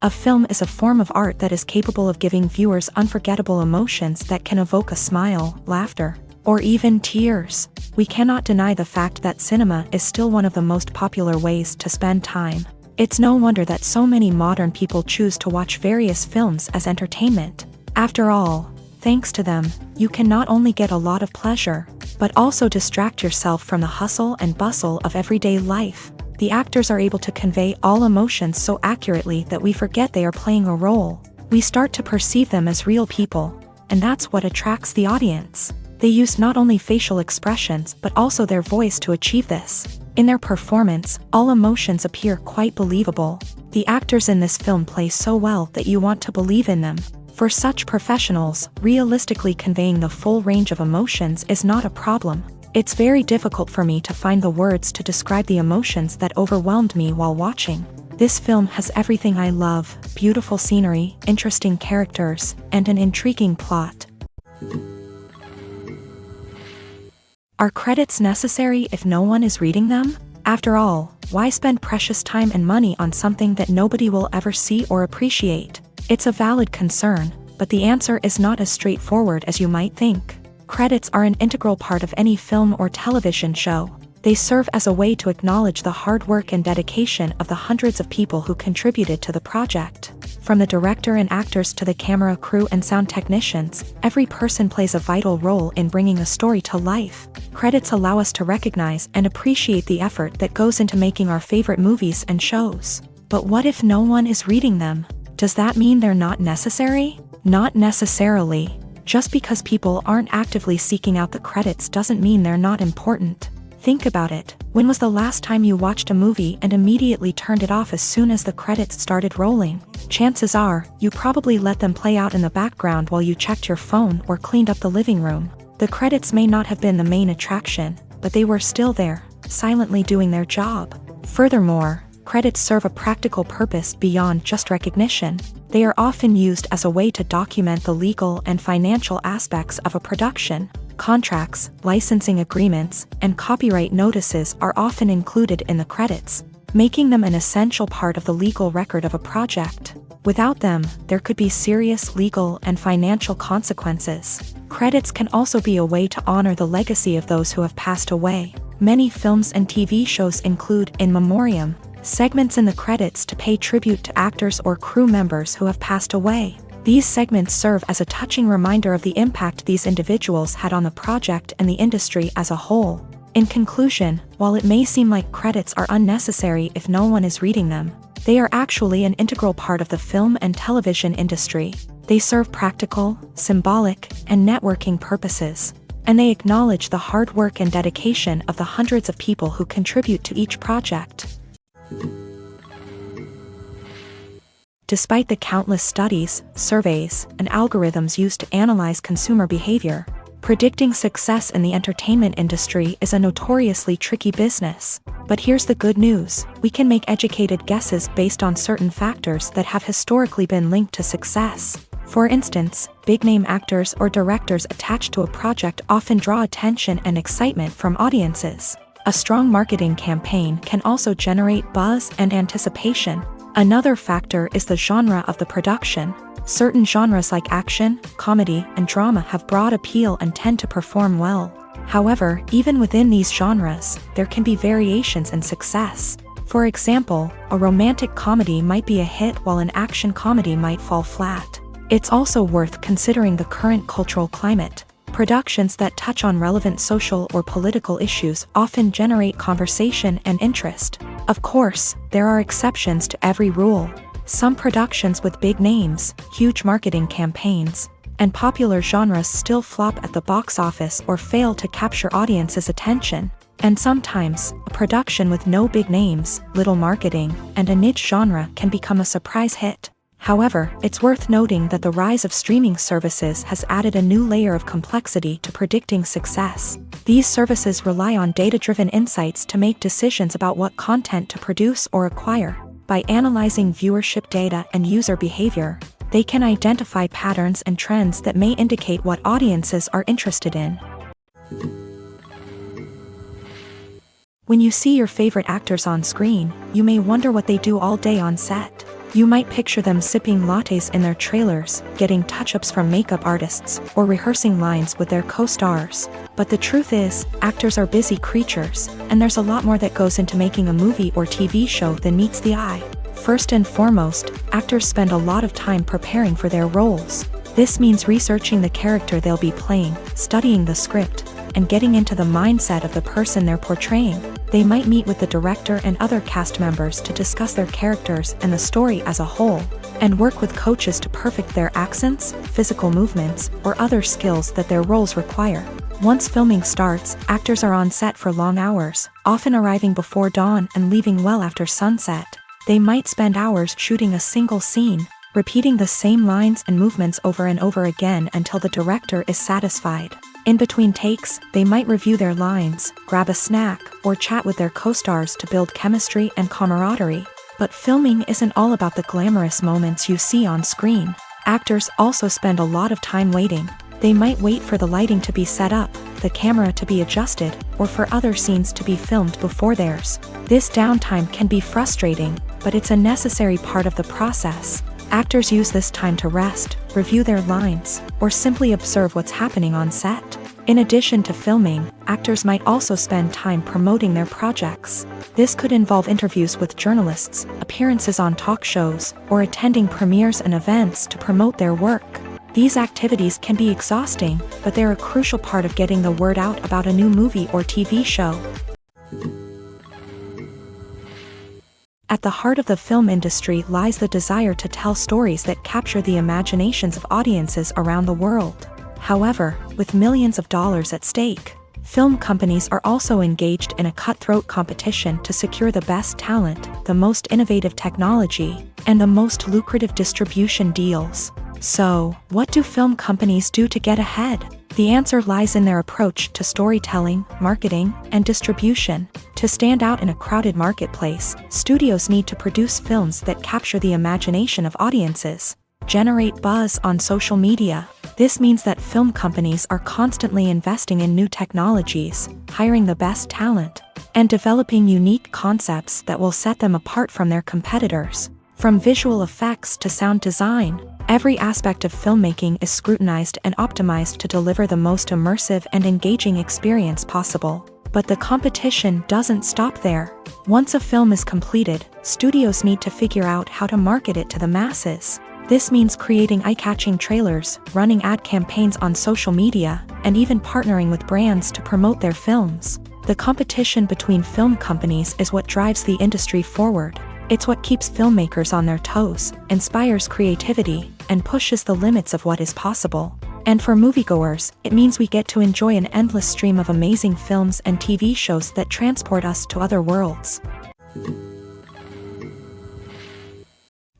A film is a form of art that is capable of giving viewers unforgettable emotions that can evoke a smile, laughter, or even tears. We cannot deny the fact that cinema is still one of the most popular ways to spend time. It's no wonder that so many modern people choose to watch various films as entertainment. After all, thanks to them, you can not only get a lot of pleasure, but also distract yourself from the hustle and bustle of everyday life. The actors are able to convey all emotions so accurately that we forget they are playing a role. We start to perceive them as real people, and that's what attracts the audience. They use not only facial expressions but also their voice to achieve this. In their performance, all emotions appear quite believable. The actors in this film play so well that you want to believe in them. For such professionals, realistically conveying the full range of emotions is not a problem. It's very difficult for me to find the words to describe the emotions that overwhelmed me while watching. This film has everything I love: beautiful scenery, interesting characters, and an intriguing plot. Are credits necessary if no one is reading them? After all, why spend precious time and money on something that nobody will ever see or appreciate? It's a valid concern, but the answer is not as straightforward as you might think. Credits are an integral part of any film or television show. They serve as a way to acknowledge the hard work and dedication of the hundreds of people who contributed to the project. From the director and actors to the camera crew and sound technicians, every person plays a vital role in bringing a story to life. Credits allow us to recognize and appreciate the effort that goes into making our favorite movies and shows. But what if no one is reading them? Does that mean they're not necessary? Not necessarily. Just because people aren't actively seeking out the credits doesn't mean they're not important. Think about it. When was the last time you watched a movie and immediately turned it off as soon as the credits started rolling? Chances are, you probably let them play out in the background while you checked your phone or cleaned up the living room. The credits may not have been the main attraction, but they were still there, silently doing their job. Furthermore, credits serve a practical purpose beyond just recognition. They are often used as a way to document the legal and financial aspects of a production. Contracts, licensing agreements, and copyright notices are often included in the credits, making them an essential part of the legal record of a project. Without them, there could be serious legal and financial consequences. Credits can also be a way to honor the legacy of those who have passed away. Many films and TV shows include in memoriam segments in the credits to pay tribute to actors or crew members who have passed away. These segments serve as a touching reminder of the impact these individuals had on the project and the industry as a whole. In conclusion, while it may seem like credits are unnecessary if no one is reading them, they are actually an integral part of the film and television industry. They serve practical, symbolic, and networking purposes, and they acknowledge the hard work and dedication of the hundreds of people who contribute to each project. Despite the countless studies, surveys, and algorithms used to analyze consumer behavior, predicting success in the entertainment industry is a notoriously tricky business. But here's the good news: we can make educated guesses based on certain factors that have historically been linked to success. For instance, big-name actors or directors attached to a project often draw attention and excitement from audiences. A strong marketing campaign can also generate buzz and anticipation. Another factor is the genre of the production. Certain genres like action, comedy, and drama have broad appeal and tend to perform well. However, even within these genres, there can be variations in success. For example, a romantic comedy might be a hit while an action comedy might fall flat. It's also worth considering the current cultural climate. Productions that touch on relevant social or political issues often generate conversation and interest. Of course, there are exceptions to every rule. Some productions with big names, huge marketing campaigns, and popular genres still flop at the box office or fail to capture audiences' attention. And sometimes, a production with no big names, little marketing, and a niche genre can become a surprise hit. However, it's worth noting that the rise of streaming services has added a new layer of complexity to predicting success. These services rely on data-driven insights to make decisions about what content to produce or acquire. By analyzing viewership data and user behavior, they can identify patterns and trends that may indicate what audiences are interested in. When you see your favorite actors on screen, you may wonder what they do all day on set. You might picture them sipping lattes in their trailers, getting touch-ups from makeup artists, or rehearsing lines with their co-stars. But the truth is, actors are busy creatures, and there's a lot more that goes into making a movie or TV show than meets the eye. First and foremost, actors spend a lot of time preparing for their roles. This means researching the character they'll be playing, studying the script, and getting into the mindset of the person they're portraying. They might meet with the director and other cast members to discuss their characters and the story as a whole, and work with coaches to perfect their accents, physical movements, or other skills that their roles require. Once filming starts, actors are on set for long hours, often arriving before dawn and leaving well after sunset. They might spend hours shooting a single scene, repeating the same lines and movements over and over again until the director is satisfied. In between takes, they might review their lines, grab a snack, or chat with their co-stars to build chemistry and camaraderie. But filming isn't all about the glamorous moments you see on screen. Actors also spend a lot of time waiting. They might wait for the lighting to be set up, the camera to be adjusted, or for other scenes to be filmed before theirs. This downtime can be frustrating, but it's a necessary part of the process. Actors use this time to rest, review their lines, or simply observe what's happening on set. In addition to filming, actors might also spend time promoting their projects. This could involve interviews with journalists, appearances on talk shows, or attending premieres and events to promote their work. These activities can be exhausting, but they're a crucial part of getting the word out about a new movie or TV show. At the heart of the film industry lies the desire to tell stories that capture the imaginations of audiences around the world. However, with millions of dollars at stake, film companies are also engaged in a cutthroat competition to secure the best talent, the most innovative technology, and the most lucrative distribution deals. So, what do film companies do to get ahead? The answer lies in their approach to storytelling, marketing, and distribution. To stand out in a crowded marketplace, studios need to produce films that capture the imagination of audiences, generate buzz on social media. This means that film companies are constantly investing in new technologies, hiring the best talent, and developing unique concepts that will set them apart from their competitors. From visual effects to sound design, every aspect of filmmaking is scrutinized and optimized to deliver the most immersive and engaging experience possible. But the competition doesn't stop there. Once a film is completed, studios need to figure out how to market it to the masses. This means creating eye-catching trailers, running ad campaigns on social media, and even partnering with brands to promote their films. The competition between film companies is what drives the industry forward. It's what keeps filmmakers on their toes, inspires creativity, and pushes the limits of what is possible. And for moviegoers, it means we get to enjoy an endless stream of amazing films and TV shows that transport us to other worlds.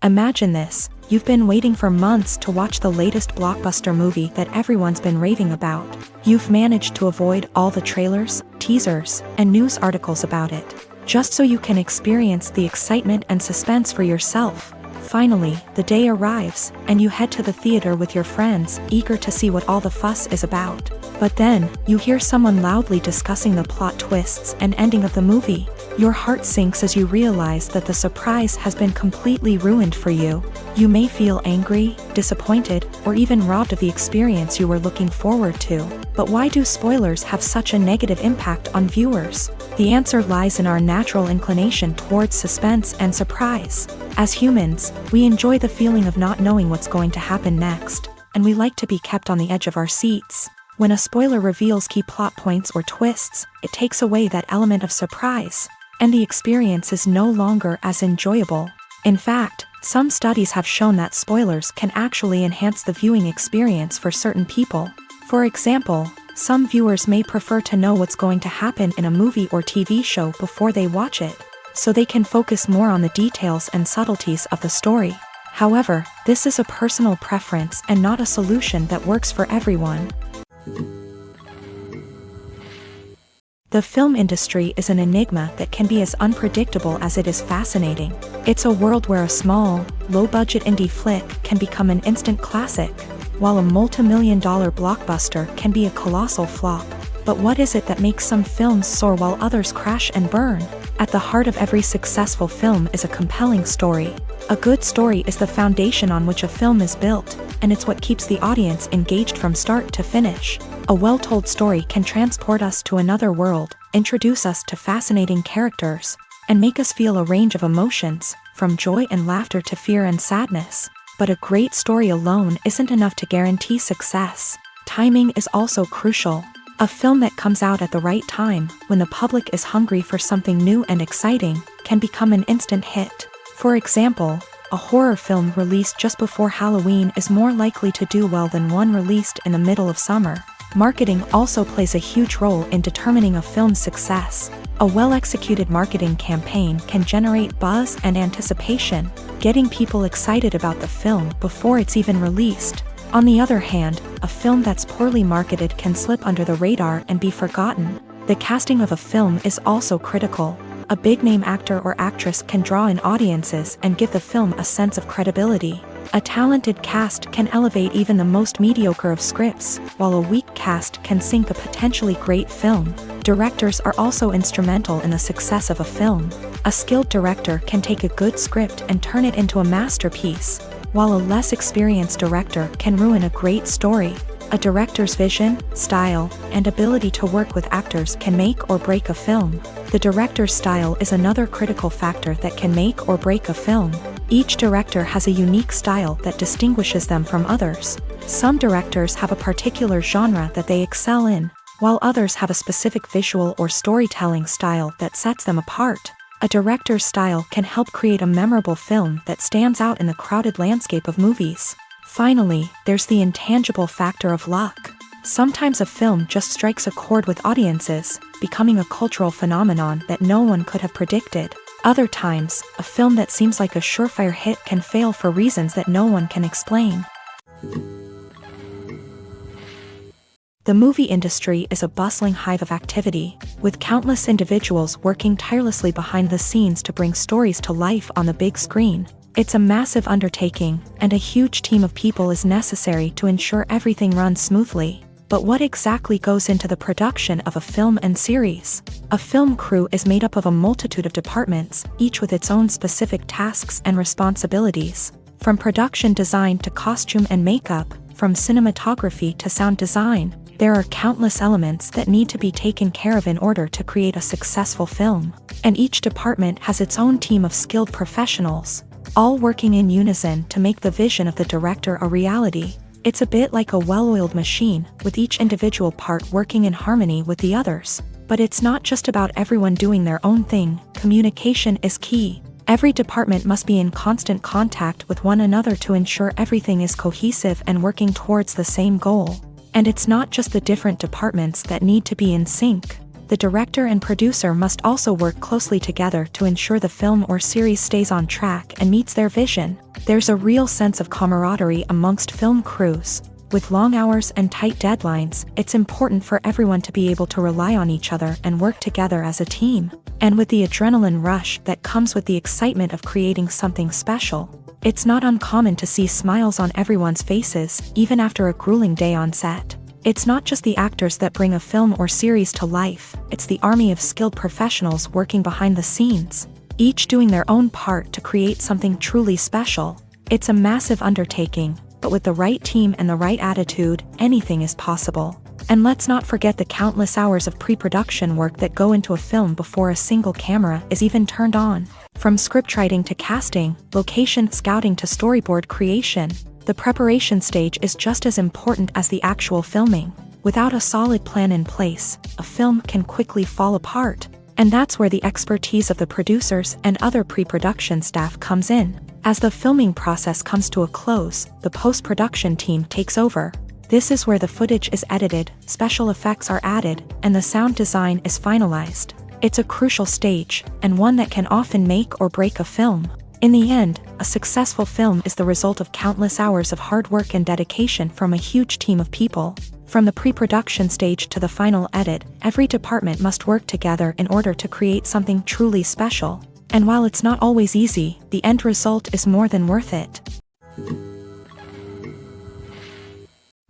Imagine this. You've been waiting for months to watch the latest blockbuster movie that everyone's been raving about. You've managed to avoid all the trailers, teasers, and news articles about it, just so you can experience the excitement and suspense for yourself. Finally, the day arrives, and you head to the theater with your friends, eager to see what all the fuss is about. But then, you hear someone loudly discussing the plot twists and ending of the movie. Your heart sinks as you realize that the surprise has been completely ruined for you. You may feel angry, disappointed, or even robbed of the experience you were looking forward to. But why do spoilers have such a negative impact on viewers? The answer lies in our natural inclination towards suspense and surprise. As humans, we enjoy the feeling of not knowing what's going to happen next, and we like to be kept on the edge of our seats. When a spoiler reveals key plot points or twists, it takes away that element of surprise, and the experience is no longer as enjoyable. In fact, some studies have shown that spoilers can actually enhance the viewing experience for certain people. For example, some viewers may prefer to know what's going to happen in a movie or TV show before they watch it, so they can focus more on the details and subtleties of the story. However, this is a personal preference and not a solution that works for everyone. The film industry is an enigma that can be as unpredictable as it is fascinating. It's a world where a small, low-budget indie flick can become an instant classic, while a multi-million-dollar blockbuster can be a colossal flop. But what is it that makes some films soar while others crash and burn? At the heart of every successful film is a compelling story. A good story is the foundation on which a film is built, and it's what keeps the audience engaged from start to finish. A well-told story can transport us to another world, introduce us to fascinating characters, and make us feel a range of emotions, from joy and laughter to fear and sadness. But a great story alone isn't enough to guarantee success. Timing is also crucial. A film that comes out at the right time, when the public is hungry for something new and exciting, can become an instant hit. For example, a horror film released just before Halloween is more likely to do well than one released in the middle of summer. Marketing also plays a huge role in determining a film's success. A well-executed marketing campaign can generate buzz and anticipation, getting people excited about the film before it's even released. On the other hand, a film that's poorly marketed can slip under the radar and be forgotten. The casting of a film is also critical. A big-name actor or actress can draw in audiences and give the film a sense of credibility. A talented cast can elevate even the most mediocre of scripts, while a weak cast can sink a potentially great film. Directors are also instrumental in the success of a film. A skilled director can take a good script and turn it into a masterpiece, while a less experienced director can ruin a great story. A director's vision, style, and ability to work with actors can make or break a film. The director's style is another critical factor that can make or break a film. Each director has a unique style that distinguishes them from others. Some directors have a particular genre that they excel in, while others have a specific visual or storytelling style that sets them apart. A director's style can help create a memorable film that stands out in the crowded landscape of movies. Finally, there's the intangible factor of luck. Sometimes a film just strikes a chord with audiences, becoming a cultural phenomenon that no one could have predicted. Other times, a film that seems like a surefire hit can fail for reasons that no one can explain. The movie industry is a bustling hive of activity, with countless individuals working tirelessly behind the scenes to bring stories to life on the big screen. It's a massive undertaking, and a huge team of people is necessary to ensure everything runs smoothly. But what exactly goes into the production of a film and series? A film crew is made up of a multitude of departments, each with its own specific tasks and responsibilities. From production design to costume and makeup, from cinematography to sound design, there are countless elements that need to be taken care of in order to create a successful film. And each department has its own team of skilled professionals, all working in unison to make the vision of the director a reality. It's a bit like a well-oiled machine, with each individual part working in harmony with the others. But it's not just about everyone doing their own thing. Communication is key. Every department must be in constant contact with one another to ensure everything is cohesive and working towards the same goal. And it's not just the different departments that need to be in sync. The director and producer must also work closely together to ensure the film or series stays on track and meets their vision. There's a real sense of camaraderie amongst film crews. With long hours and tight deadlines, it's important for everyone to be able to rely on each other and work together as a team. And with the adrenaline rush that comes with the excitement of creating something special, it's not uncommon to see smiles on everyone's faces, even after a grueling day on set. It's not just the actors that bring a film or series to life, it's the army of skilled professionals working behind the scenes, each doing their own part to create something truly special. It's a massive undertaking, but with the right team and the right attitude, anything is possible. And let's not forget the countless hours of pre-production work that go into a film before a single camera is even turned on. From scriptwriting to casting, location scouting to storyboard creation, the preparation stage is just as important as the actual filming. Without a solid plan in place, a film can quickly fall apart. And that's where the expertise of the producers and other pre-production staff comes in. As the filming process comes to a close, the post-production team takes over. This is where the footage is edited, special effects are added, and the sound design is finalized. It's a crucial stage, and one that can often make or break a film. In the end, a successful film is the result of countless hours of hard work and dedication from a huge team of people. From the pre-production stage to the final edit, every department must work together in order to create something truly special. And while it's not always easy, the end result is more than worth it.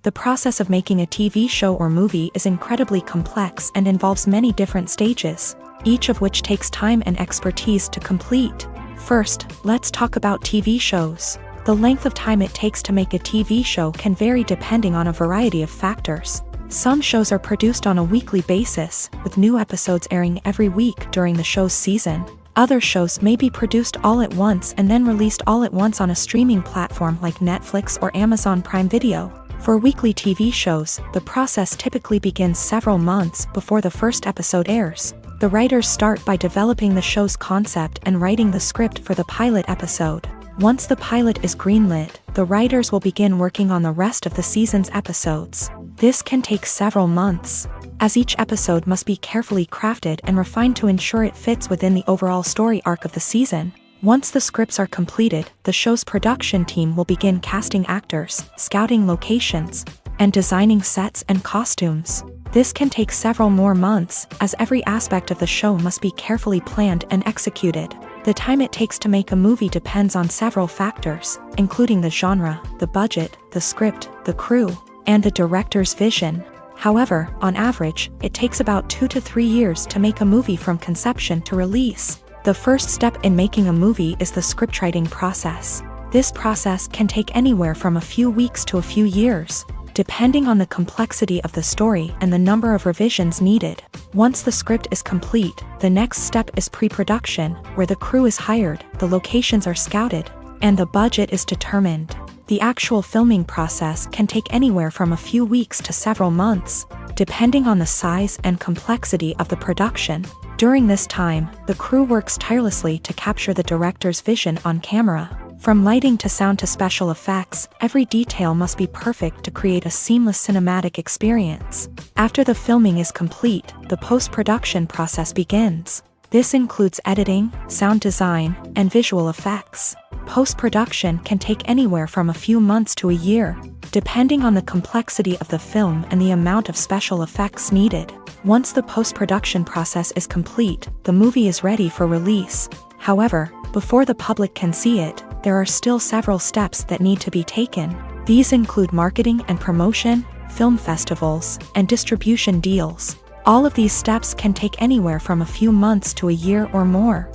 The process of making a TV show or movie is incredibly complex and involves many different stages, each of which takes time and expertise to complete. First, let's talk about TV shows. The length of time it takes to make a TV show can vary depending on a variety of factors. Some shows are produced on a weekly basis, with new episodes airing every week during the show's season. Other shows may be produced all at once and then released all at once on a streaming platform like Netflix or Amazon Prime Video. For weekly TV shows, the process typically begins several months before the first episode airs. The writers start by developing the show's concept and writing the script for the pilot episode. Once the pilot is greenlit, the writers will begin working on the rest of the season's episodes. This can take several months, as each episode must be carefully crafted and refined to ensure it fits within the overall story arc of the season. Once the scripts are completed, the show's production team will begin casting actors, scouting locations, and designing sets and costumes. This can take several more months, as every aspect of the show must be carefully planned and executed. The time it takes to make a movie depends on several factors, including the genre, the budget, the script, the crew, and the director's vision. However, on average, it takes about 2 to 3 years to make a movie from conception to release. The first step in making a movie is the scriptwriting process. This process can take anywhere from a few weeks to a few years, depending on the complexity of the story and the number of revisions needed. Once the script is complete, the next step is pre-production, where the crew is hired, the locations are scouted, and the budget is determined. The actual filming process can take anywhere from a few weeks to several months, depending on the size and complexity of the production. During this time, the crew works tirelessly to capture the director's vision on camera. From lighting to sound to special effects, every detail must be perfect to create a seamless cinematic experience. After the filming is complete, the post-production process begins. This includes editing, sound design, and visual effects. Post-production can take anywhere from a few months to a year, depending on the complexity of the film and the amount of special effects needed. Once the post-production process is complete, the movie is ready for release. However, before the public can see it, there are still several steps that need to be taken. These include marketing and promotion, film festivals, and distribution deals. All of these steps can take anywhere from a few months to a year or more.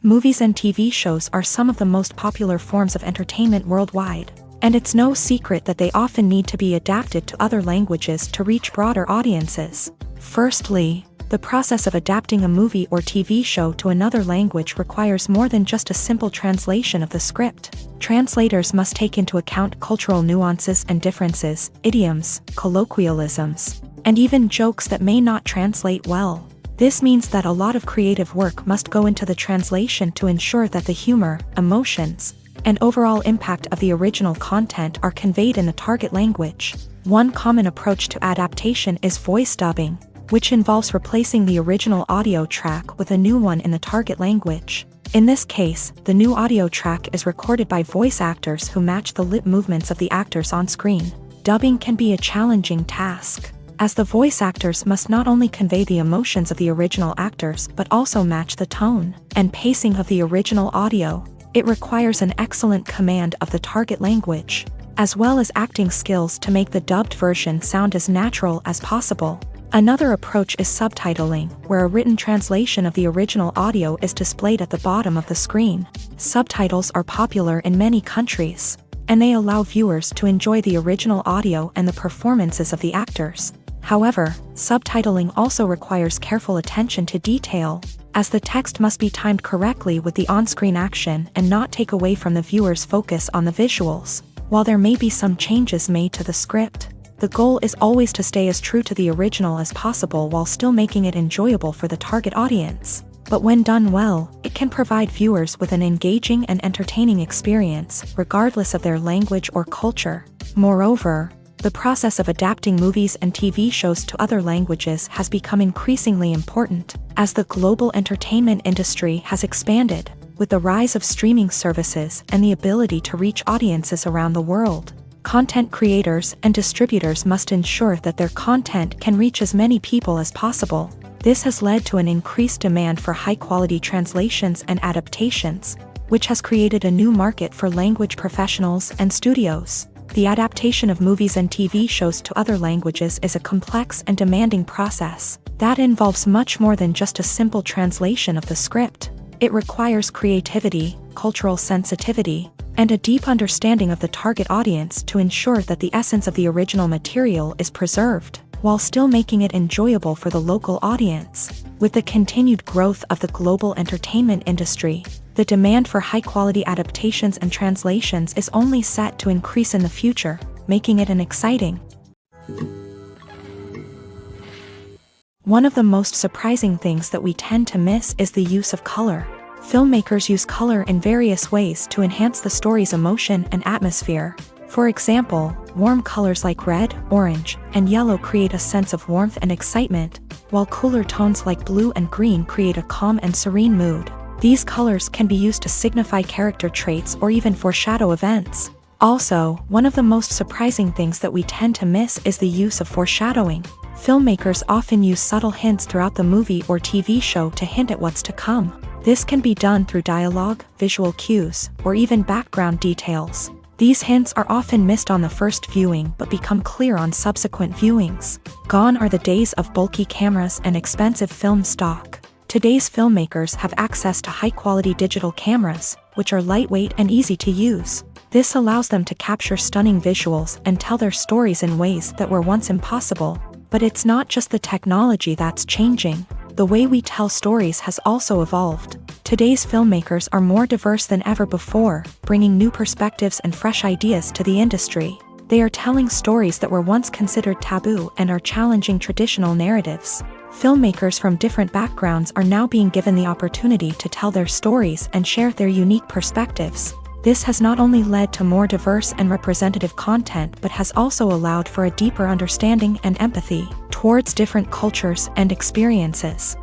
Movies and TV shows are some of the most popular forms of entertainment worldwide, and it's no secret that they often need to be adapted to other languages to reach broader audiences. Firstly, the process of adapting a movie or TV show to another language requires more than just a simple translation of the script. Translators must take into account cultural nuances and differences, idioms, colloquialisms, and even jokes that may not translate well. This means that a lot of creative work must go into the translation to ensure that the humor, emotions, and overall impact of the original content are conveyed in the target language. One common approach to adaptation is voice dubbing, which involves replacing the original audio track with a new one in the target language. In this case, the new audio track is recorded by voice actors who match the lip movements of the actors on screen. Dubbing can be a challenging task, as the voice actors must not only convey the emotions of the original actors but also match the tone and pacing of the original audio. It requires an excellent command of the target language, as well as acting skills to make the dubbed version sound as natural as possible. Another approach is subtitling, where a written translation of the original audio is displayed at the bottom of the screen. Subtitles are popular in many countries, and they allow viewers to enjoy the original audio and the performances of the actors. However, subtitling also requires careful attention to detail, as the text must be timed correctly with the on-screen action and not take away from the viewer's focus on the visuals. While there may be some changes made to the script, the goal is always to stay as true to the original as possible while still making it enjoyable for the target audience. But when done well, it can provide viewers with an engaging and entertaining experience, regardless of their language or culture. Moreover, the process of adapting movies and TV shows to other languages has become increasingly important, as the global entertainment industry has expanded, with the rise of streaming services and the ability to reach audiences around the world. Content creators and distributors must ensure that their content can reach as many people as possible. This has led to an increased demand for high-quality translations and adaptations, which has created a new market for language professionals and studios. The adaptation of movies and TV shows to other languages is a complex and demanding process that involves much more than just a simple translation of the script. It requires creativity, cultural sensitivity, and a deep understanding of the target audience to ensure that the essence of the original material is preserved, while still making it enjoyable for the local audience. With the continued growth of the global entertainment industry, the demand for high-quality adaptations and translations is only set to increase in the future, making it an exciting. One of the most surprising things that we tend to miss is the use of color. Filmmakers use color in various ways to enhance the story's emotion and atmosphere. For example, warm colors like red, orange, and yellow create a sense of warmth and excitement, while cooler tones like blue and green create a calm and serene mood. These colors can be used to signify character traits or even foreshadow events. Also, one of the most surprising things that we tend to miss is the use of foreshadowing. Filmmakers often use subtle hints throughout the movie or TV show to hint at what's to come. This can be done through dialogue, visual cues, or even background details. These hints are often missed on the first viewing but become clear on subsequent viewings. Gone are the days of bulky cameras and expensive film stock. Today's filmmakers have access to high-quality digital cameras, which are lightweight and easy to use. This allows them to capture stunning visuals and tell their stories in ways that were once impossible. But it's not just the technology that's changing. The way we tell stories has also evolved. Today's filmmakers are more diverse than ever before, bringing new perspectives and fresh ideas to the industry. They are telling stories that were once considered taboo and are challenging traditional narratives. Filmmakers from different backgrounds are now being given the opportunity to tell their stories and share their unique perspectives. This has not only led to more diverse and representative content but has also allowed for a deeper understanding and empathy towards different cultures and experiences.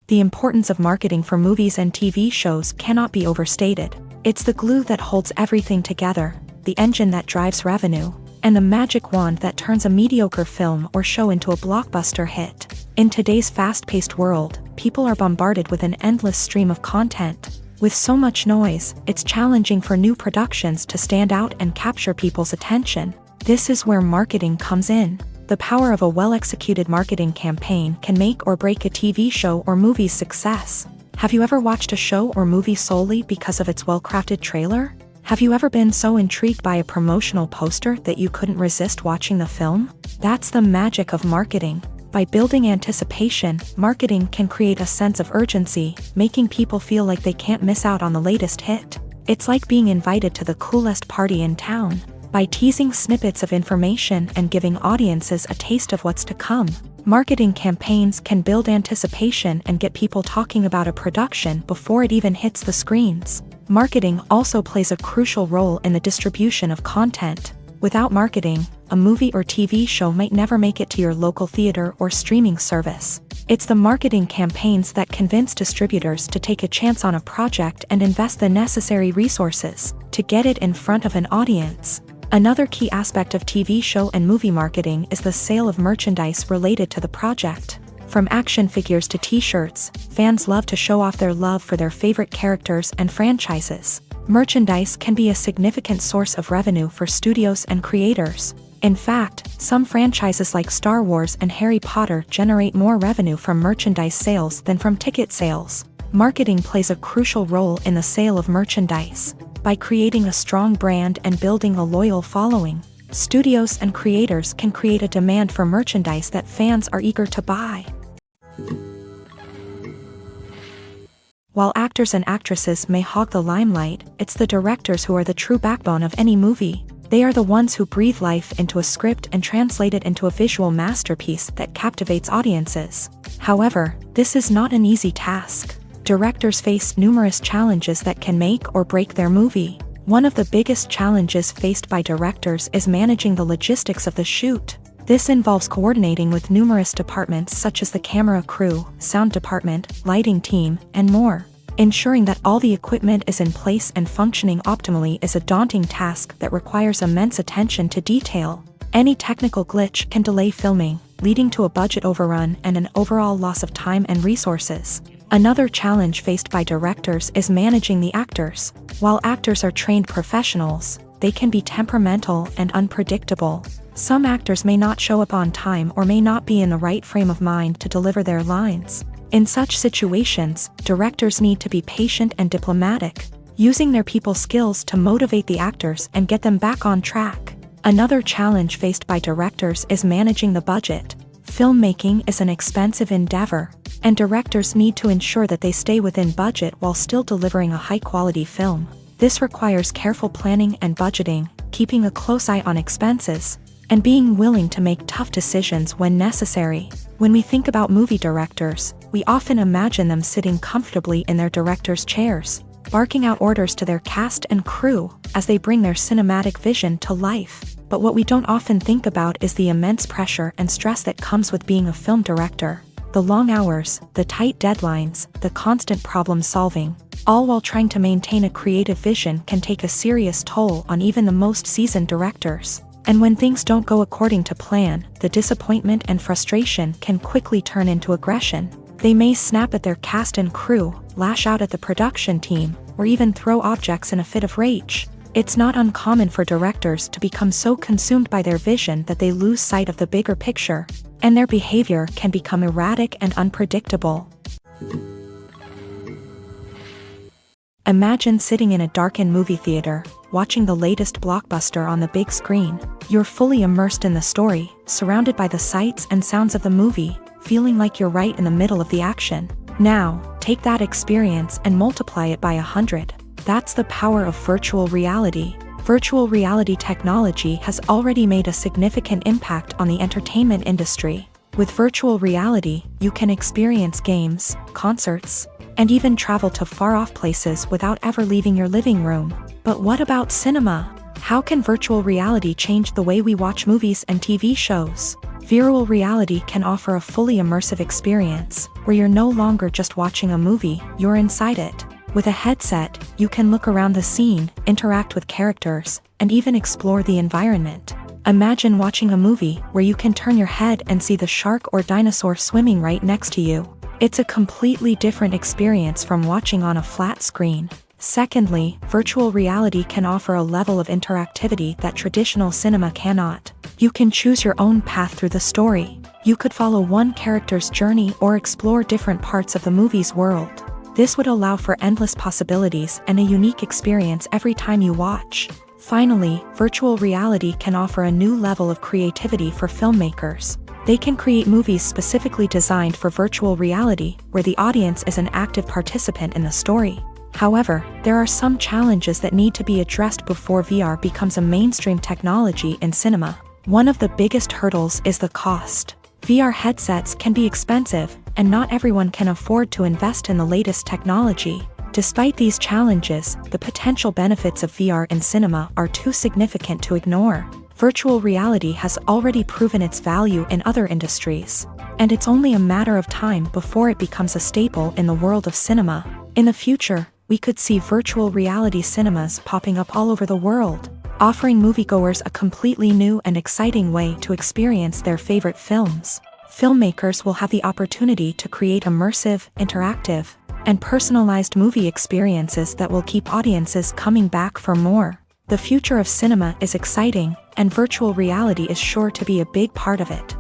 The importance of marketing for movies and TV shows cannot be overstated. It's the glue that holds everything together, the engine that drives revenue, and the magic wand that turns a mediocre film or show into a blockbuster hit. In today's fast-paced world, people are bombarded with an endless stream of content. With so much noise, it's challenging for new productions to stand out and capture people's attention. This is where marketing comes in. The power of a well-executed marketing campaign can make or break a TV show or movie's success. Have you ever watched a show or movie solely because of its well-crafted trailer? Have you ever been so intrigued by a promotional poster that you couldn't resist watching the film? That's the magic of marketing. By building anticipation, marketing can create a sense of urgency, making people feel like they can't miss out on the latest hit. It's like being invited to the coolest party in town. By teasing snippets of information and giving audiences a taste of what's to come, marketing campaigns can build anticipation and get people talking about a production before it even hits the screens. Marketing also plays a crucial role in the distribution of content. Without marketing, a movie or TV show might never make it to your local theater or streaming service. It's the marketing campaigns that convince distributors to take a chance on a project and invest the necessary resources to get it in front of an audience. Another key aspect of TV show and movie marketing is the sale of merchandise related to the project. From action figures to t-shirts, fans love to show off their love for their favorite characters and franchises. Merchandise can be a significant source of revenue for studios and creators. In fact, some franchises like Star Wars and Harry Potter generate more revenue from merchandise sales than from ticket sales. Marketing plays a crucial role in the sale of merchandise. By creating a strong brand and building a loyal following, studios and creators can create a demand for merchandise that fans are eager to buy. While actors and actresses may hog the limelight, it's the directors who are the true backbone of any movie. They are the ones who breathe life into a script and translate it into a visual masterpiece that captivates audiences. However, this is not an easy task. Directors face numerous challenges that can make or break their movie. One of the biggest challenges faced by directors is managing the logistics of the shoot. This involves coordinating with numerous departments such as the camera crew, sound department, lighting team, and more. Ensuring that all the equipment is in place and functioning optimally is a daunting task that requires immense attention to detail. Any technical glitch can delay filming, leading to a budget overrun and an overall loss of time and resources. Another challenge faced by directors is managing the actors. While actors are trained professionals, they can be temperamental and unpredictable. Some actors may not show up on time or may not be in the right frame of mind to deliver their lines. In such situations, directors need to be patient and diplomatic, using their people skills to motivate the actors and get them back on track. Another challenge faced by directors is managing the budget. Filmmaking is an expensive endeavor, and directors need to ensure that they stay within budget while still delivering a high-quality film. This requires careful planning and budgeting, keeping a close eye on expenses, and being willing to make tough decisions when necessary. When we think about movie directors, we often imagine them sitting comfortably in their director's chairs, barking out orders to their cast and crew as they bring their cinematic vision to life. But what we don't often think about is the immense pressure and stress that comes with being a film director. The long hours, the tight deadlines, the constant problem solving, all while trying to maintain a creative vision can take a serious toll on even the most seasoned directors. And when things don't go according to plan, the disappointment and frustration can quickly turn into aggression. They may snap at their cast and crew, lash out at the production team, or even throw objects in a fit of rage. It's not uncommon for directors to become so consumed by their vision that they lose sight of the bigger picture, and their behavior can become erratic and unpredictable. Imagine sitting in a darkened movie theater, watching the latest blockbuster on the big screen. You're fully immersed in the story, surrounded by the sights and sounds of the movie, feeling like you're right in the middle of the action. Now, take that experience and multiply it by 100. That's the power of virtual reality. Virtual reality technology has already made a significant impact on the entertainment industry. With virtual reality, you can experience games, concerts, and even travel to far-off places without ever leaving your living room. But what about cinema? How can virtual reality change the way we watch movies and TV shows? Virtual reality can offer a fully immersive experience, where you're no longer just watching a movie, you're inside it. With a headset, you can look around the scene, interact with characters, and even explore the environment. Imagine watching a movie where you can turn your head and see the shark or dinosaur swimming right next to you. It's a completely different experience from watching on a flat screen. Secondly, virtual reality can offer a level of interactivity that traditional cinema cannot. You can choose your own path through the story. You could follow one character's journey or explore different parts of the movie's world. This would allow for endless possibilities and a unique experience every time you watch. Finally, virtual reality can offer a new level of creativity for filmmakers. They can create movies specifically designed for virtual reality, where the audience is an active participant in the story. However, there are some challenges that need to be addressed before VR becomes a mainstream technology in cinema. One of the biggest hurdles is the cost. VR headsets can be expensive, and not everyone can afford to invest in the latest technology. Despite these challenges, the potential benefits of VR in cinema are too significant to ignore. Virtual reality has already proven its value in other industries, and it's only a matter of time before it becomes a staple in the world of cinema. In the future, we could see virtual reality cinemas popping up all over the world, offering moviegoers a completely new and exciting way to experience their favorite films. Filmmakers will have the opportunity to create immersive, interactive, and personalized movie experiences that will keep audiences coming back for more. The future of cinema is exciting, and virtual reality is sure to be a big part of it.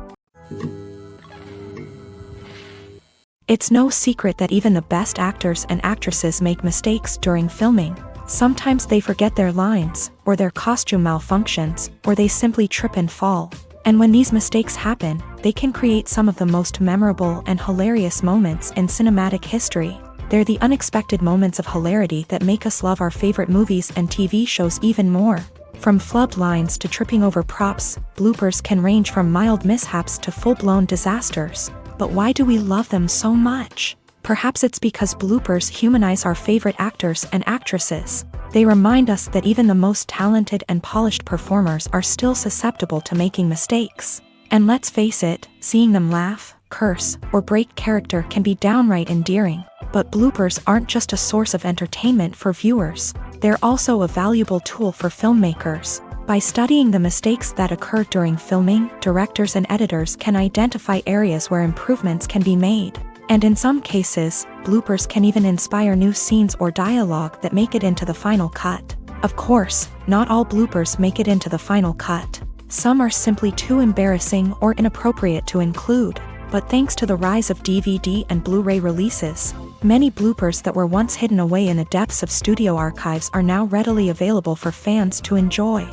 It's no secret that even the best actors and actresses make mistakes during filming. Sometimes they forget their lines, or their costume malfunctions, or they simply trip and fall. And when these mistakes happen, they can create some of the most memorable and hilarious moments in cinematic history. They're the unexpected moments of hilarity that make us love our favorite movies and TV shows even more. From flubbed lines to tripping over props, bloopers can range from mild mishaps to full-blown disasters. But why do we love them so much? Perhaps it's because bloopers humanize our favorite actors and actresses. They remind us that even the most talented and polished performers are still susceptible to making mistakes. And let's face it, seeing them laugh, curse, or break character can be downright endearing. But bloopers aren't just a source of entertainment for viewers. They're also a valuable tool for filmmakers. By studying the mistakes that occur during filming, directors and editors can identify areas where improvements can be made. And in some cases, bloopers can even inspire new scenes or dialogue that make it into the final cut. Of course, not all bloopers make it into the final cut. Some are simply too embarrassing or inappropriate to include. But thanks to the rise of DVD and Blu-ray releases, many bloopers that were once hidden away in the depths of studio archives are now readily available for fans to enjoy.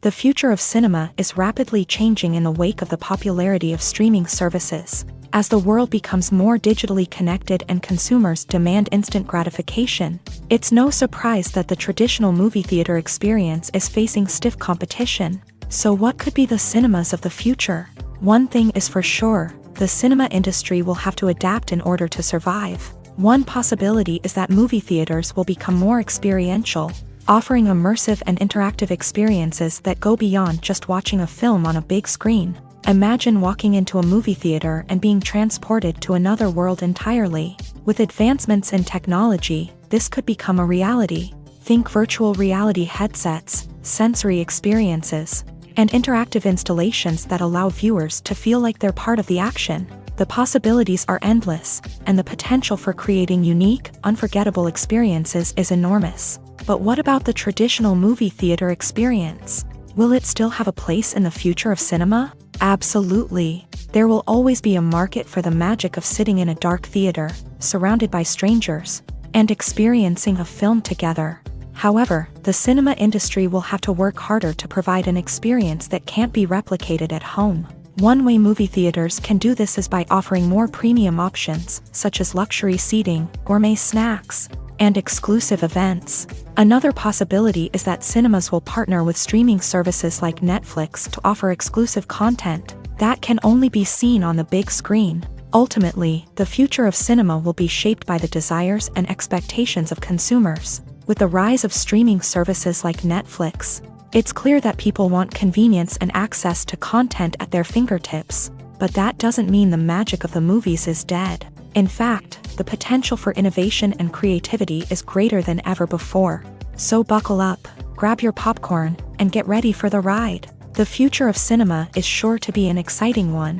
The future of cinema is rapidly changing in the wake of the popularity of streaming services. As the world becomes more digitally connected and consumers demand instant gratification, it's no surprise that the traditional movie theater experience is facing stiff competition. So what could be the cinemas of the future? One thing is for sure, the cinema industry will have to adapt in order to survive. One possibility is that movie theaters will become more experiential, offering immersive and interactive experiences that go beyond just watching a film on a big screen. Imagine walking into a movie theater and being transported to another world entirely. With advancements in technology, this could become a reality. Think virtual reality headsets, sensory experiences, and interactive installations that allow viewers to feel like they're part of the action. The possibilities are endless, and the potential for creating unique, unforgettable experiences is enormous. But what about the traditional movie theater experience? Will it still have a place in the future of cinema? Absolutely. There will always be a market for the magic of sitting in a dark theater, surrounded by strangers, and experiencing a film together. However, the cinema industry will have to work harder to provide an experience that can't be replicated at home. One way movie theaters can do this is by offering more premium options, such as luxury seating, gourmet snacks, and exclusive events. Another possibility is that cinemas will partner with streaming services like Netflix to offer exclusive content that can only be seen on the big screen. Ultimately, the future of cinema will be shaped by the desires and expectations of consumers. With the rise of streaming services like Netflix, it's clear that people want convenience and access to content at their fingertips. But that doesn't mean the magic of the movies is dead. In fact, the potential for innovation and creativity is greater than ever before. So buckle up, grab your popcorn, and get ready for the ride. The future of cinema is sure to be an exciting one.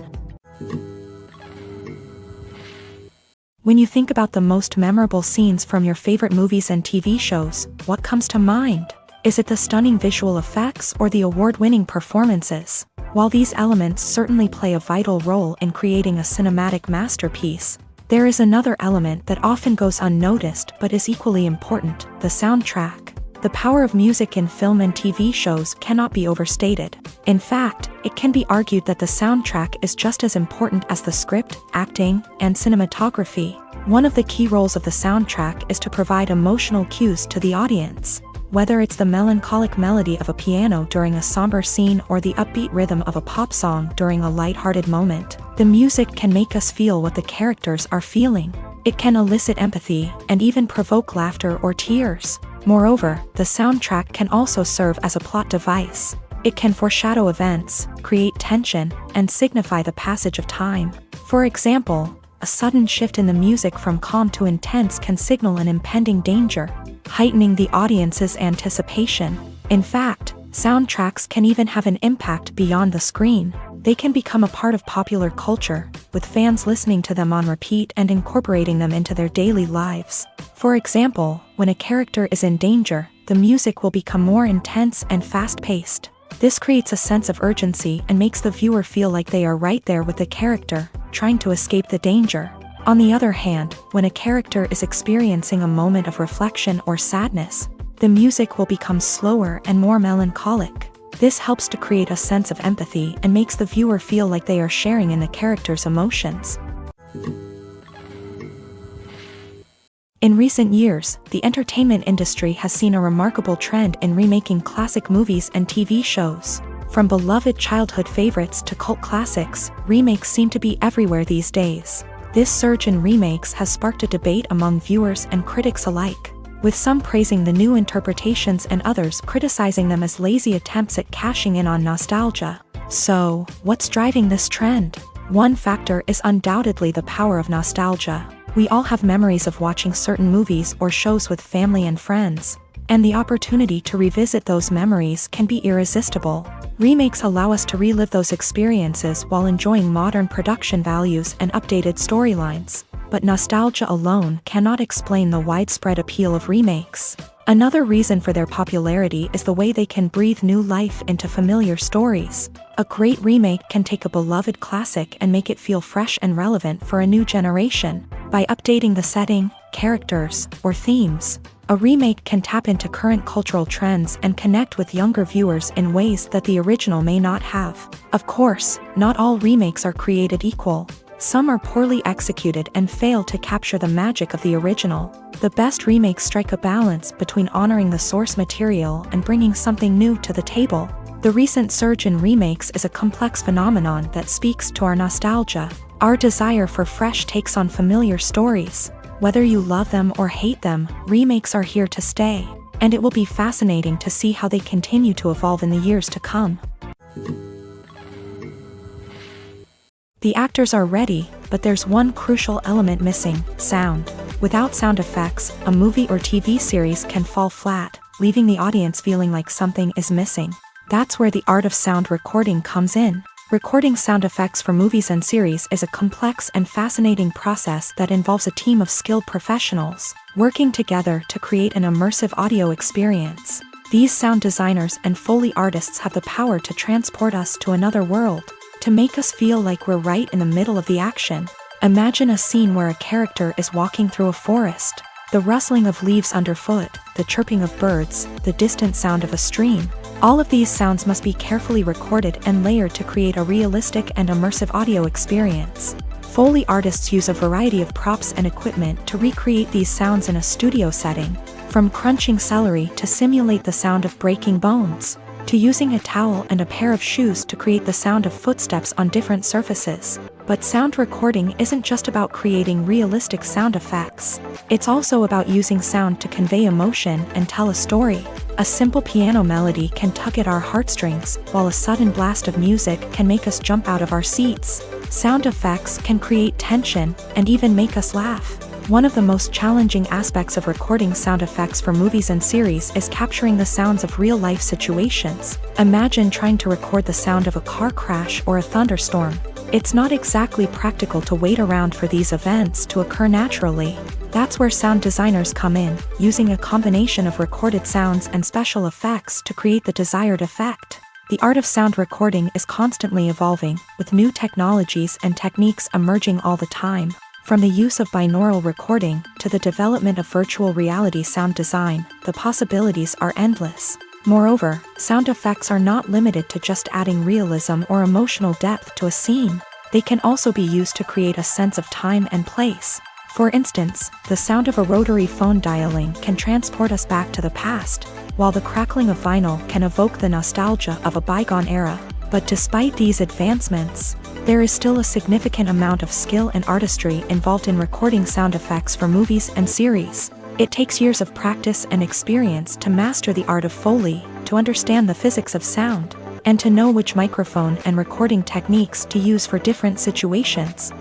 When you think about the most memorable scenes from your favorite movies and TV shows, what comes to mind? Is it the stunning visual effects or the award-winning performances? While these elements certainly play a vital role in creating a cinematic masterpiece, there is another element that often goes unnoticed but is equally important: the soundtrack. The power of music in film and TV shows cannot be overstated. In fact, it can be argued that the soundtrack is just as important as the script, acting, and cinematography. One of the key roles of the soundtrack is to provide emotional cues to the audience. Whether it's the melancholic melody of a piano during a somber scene or the upbeat rhythm of a pop song during a lighthearted moment, the music can make us feel what the characters are feeling. It can elicit empathy and even provoke laughter or tears. Moreover, the soundtrack can also serve as a plot device. It can foreshadow events, create tension, and signify the passage of time. For example, a sudden shift in the music from calm to intense can signal an impending danger, heightening the audience's anticipation. In fact, soundtracks can even have an impact beyond the screen. They can become a part of popular culture, with fans listening to them on repeat and incorporating them into their daily lives. For example, when a character is in danger, the music will become more intense and fast-paced. This creates a sense of urgency and makes the viewer feel like they are right there with the character, trying to escape the danger. On the other hand, when a character is experiencing a moment of reflection or sadness, the music will become slower and more melancholic. This helps to create a sense of empathy and makes the viewer feel like they are sharing in the character's emotions. In recent years, the entertainment industry has seen a remarkable trend in remaking classic movies and TV shows. From beloved childhood favorites to cult classics, remakes seem to be everywhere these days. This surge in remakes has sparked a debate among viewers and critics alike, with some praising the new interpretations and others criticizing them as lazy attempts at cashing in on nostalgia. So, what's driving this trend? One factor is undoubtedly the power of nostalgia. We all have memories of watching certain movies or shows with family and friends. And the opportunity to revisit those memories can be irresistible. Remakes allow us to relive those experiences while enjoying modern production values and updated storylines. But nostalgia alone cannot explain the widespread appeal of remakes. Another reason for their popularity is the way they can breathe new life into familiar stories. A great remake can take a beloved classic and make it feel fresh and relevant for a new generation. By updating the setting, characters, or themes, a remake can tap into current cultural trends and connect with younger viewers in ways that the original may not have. Of course, not all remakes are created equal. Some are poorly executed and fail to capture the magic of the original. The best remakes strike a balance between honoring the source material and bringing something new to the table. The recent surge in remakes is a complex phenomenon that speaks to our nostalgia, our desire for fresh takes on familiar stories. Whether you love them or hate them, remakes are here to stay, and it will be fascinating to see how they continue to evolve in the years to come. The actors are ready, but there's one crucial element missing: sound. Without sound effects, a movie or TV series can fall flat, leaving the audience feeling like something is missing. That's where the art of sound recording comes in. Recording sound effects for movies and series is a complex and fascinating process that involves a team of skilled professionals working together to create an immersive audio experience. These sound designers and Foley artists have the power to transport us to another world, to make us feel like we're right in the middle of the action. Imagine a scene where a character is walking through a forest. The rustling of leaves underfoot, the chirping of birds, the distant sound of a stream. All of these sounds must be carefully recorded and layered to create a realistic and immersive audio experience. Foley artists use a variety of props and equipment to recreate these sounds in a studio setting, from crunching celery to simulate the sound of breaking bones, to using a towel and a pair of shoes to create the sound of footsteps on different surfaces. But sound recording isn't just about creating realistic sound effects. It's also about using sound to convey emotion and tell a story. A simple piano melody can tug at our heartstrings, while a sudden blast of music can make us jump out of our seats. Sound effects can create tension and even make us laugh. One of the most challenging aspects of recording sound effects for movies and series is capturing the sounds of real-life situations. Imagine trying to record the sound of a car crash or a thunderstorm. It's not exactly practical to wait around for these events to occur naturally. That's where sound designers come in, using a combination of recorded sounds and special effects to create the desired effect. The art of sound recording is constantly evolving, with new technologies and techniques emerging all the time. From the use of binaural recording to the development of virtual reality sound design, the possibilities are endless. Moreover, sound effects are not limited to just adding realism or emotional depth to a scene. They can also be used to create a sense of time and place. For instance, the sound of a rotary phone dialing can transport us back to the past, while the crackling of vinyl can evoke the nostalgia of a bygone era. But despite these advancements, there is still a significant amount of skill and artistry involved in recording sound effects for movies and series. It takes years of practice and experience to master the art of Foley, to understand the physics of sound, and to know which microphone and recording techniques to use for different situations.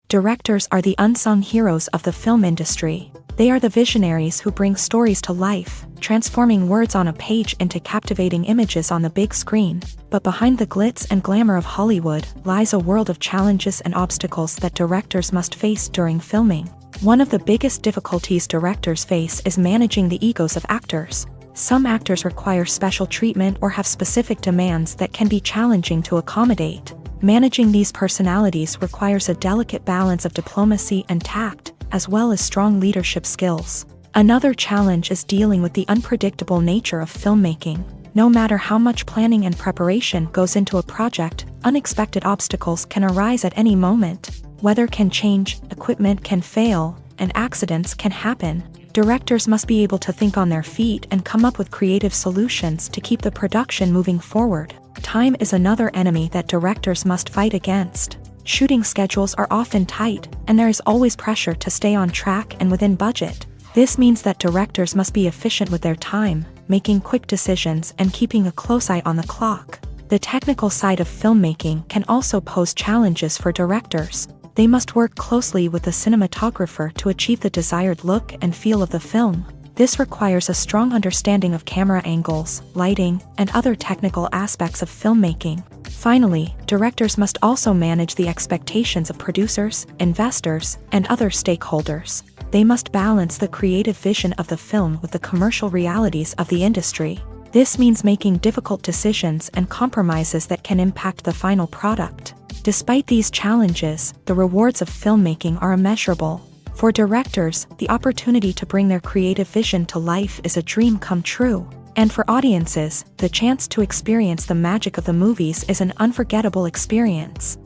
Directors are the unsung heroes of the film industry. They are the visionaries who bring stories to life, transforming words on a page into captivating images on the big screen. But behind the glitz and glamour of Hollywood lies a world of challenges and obstacles that directors must face during filming. One of the biggest difficulties directors face is managing the egos of actors. Some actors require special treatment or have specific demands that can be challenging to accommodate. Managing these personalities requires a delicate balance of diplomacy and tact, as well as strong leadership skills. Another challenge is dealing with the unpredictable nature of filmmaking. No matter how much planning and preparation goes into a project, unexpected obstacles can arise at any moment. Weather can change, equipment can fail, and accidents can happen. Directors must be able to think on their feet and come up with creative solutions to keep the production moving forward. Time is another enemy that directors must fight against. Shooting schedules are often tight, and there is always pressure to stay on track and within budget. This means that directors must be efficient with their time, making quick decisions and keeping a close eye on the clock. The technical side of filmmaking can also pose challenges for directors. They must work closely with the cinematographer to achieve the desired look and feel of the film. This requires a strong understanding of camera angles, lighting, and other technical aspects of filmmaking. Finally, directors must also manage the expectations of producers, investors, and other stakeholders. They must balance the creative vision of the film with the commercial realities of the industry. This means making difficult decisions and compromises that can impact the final product. Despite these challenges, the rewards of filmmaking are immeasurable. For directors, the opportunity to bring their creative vision to life is a dream come true. And for audiences, the chance to experience the magic of the movies is an unforgettable experience.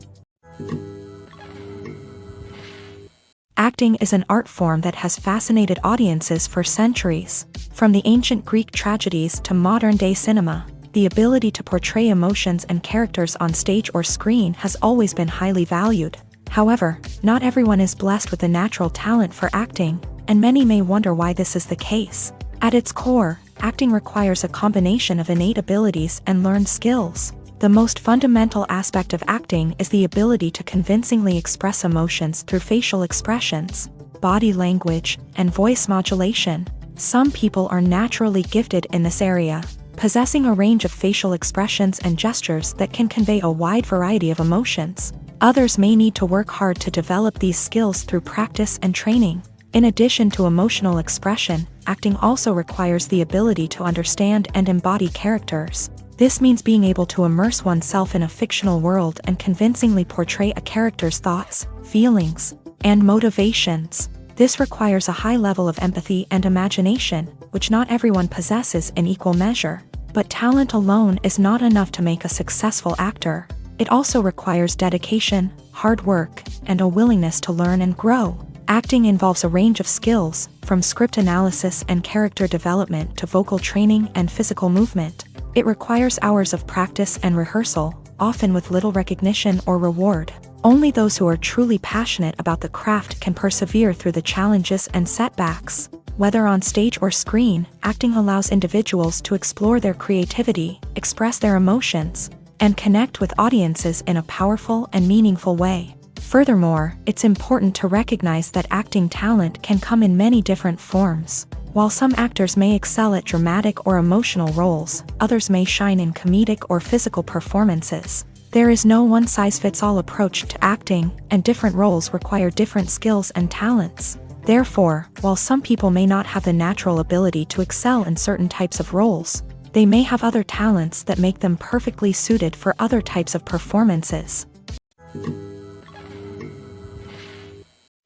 Acting is an art form that has fascinated audiences for centuries. From the ancient Greek tragedies to modern-day cinema, the ability to portray emotions and characters on stage or screen has always been highly valued. However, not everyone is blessed with a natural talent for acting, and many may wonder why this is the case. At its core, acting requires a combination of innate abilities and learned skills. The most fundamental aspect of acting is the ability to convincingly express emotions through facial expressions, body language, and voice modulation. Some people are naturally gifted in this area, possessing a range of facial expressions and gestures that can convey a wide variety of emotions. Others may need to work hard to develop these skills through practice and training. In addition to emotional expression, acting also requires the ability to understand and embody characters. This means being able to immerse oneself in a fictional world and convincingly portray a character's thoughts, feelings, and motivations. This requires a high level of empathy and imagination, which not everyone possesses in equal measure. But talent alone is not enough to make a successful actor. It also requires dedication, hard work, and a willingness to learn and grow. Acting involves a range of skills, from script analysis and character development to vocal training and physical movement. It requires hours of practice and rehearsal, often with little recognition or reward. Only those who are truly passionate about the craft can persevere through the challenges and setbacks. Whether on stage or screen, acting allows individuals to explore their creativity, express their emotions, and connect with audiences in a powerful and meaningful way. Furthermore, it's important to recognize that acting talent can come in many different forms. While some actors may excel at dramatic or emotional roles, others may shine in comedic or physical performances. There is no one-size-fits-all approach to acting, and different roles require different skills and talents. Therefore, while some people may not have the natural ability to excel in certain types of roles, they may have other talents that make them perfectly suited for other types of performances.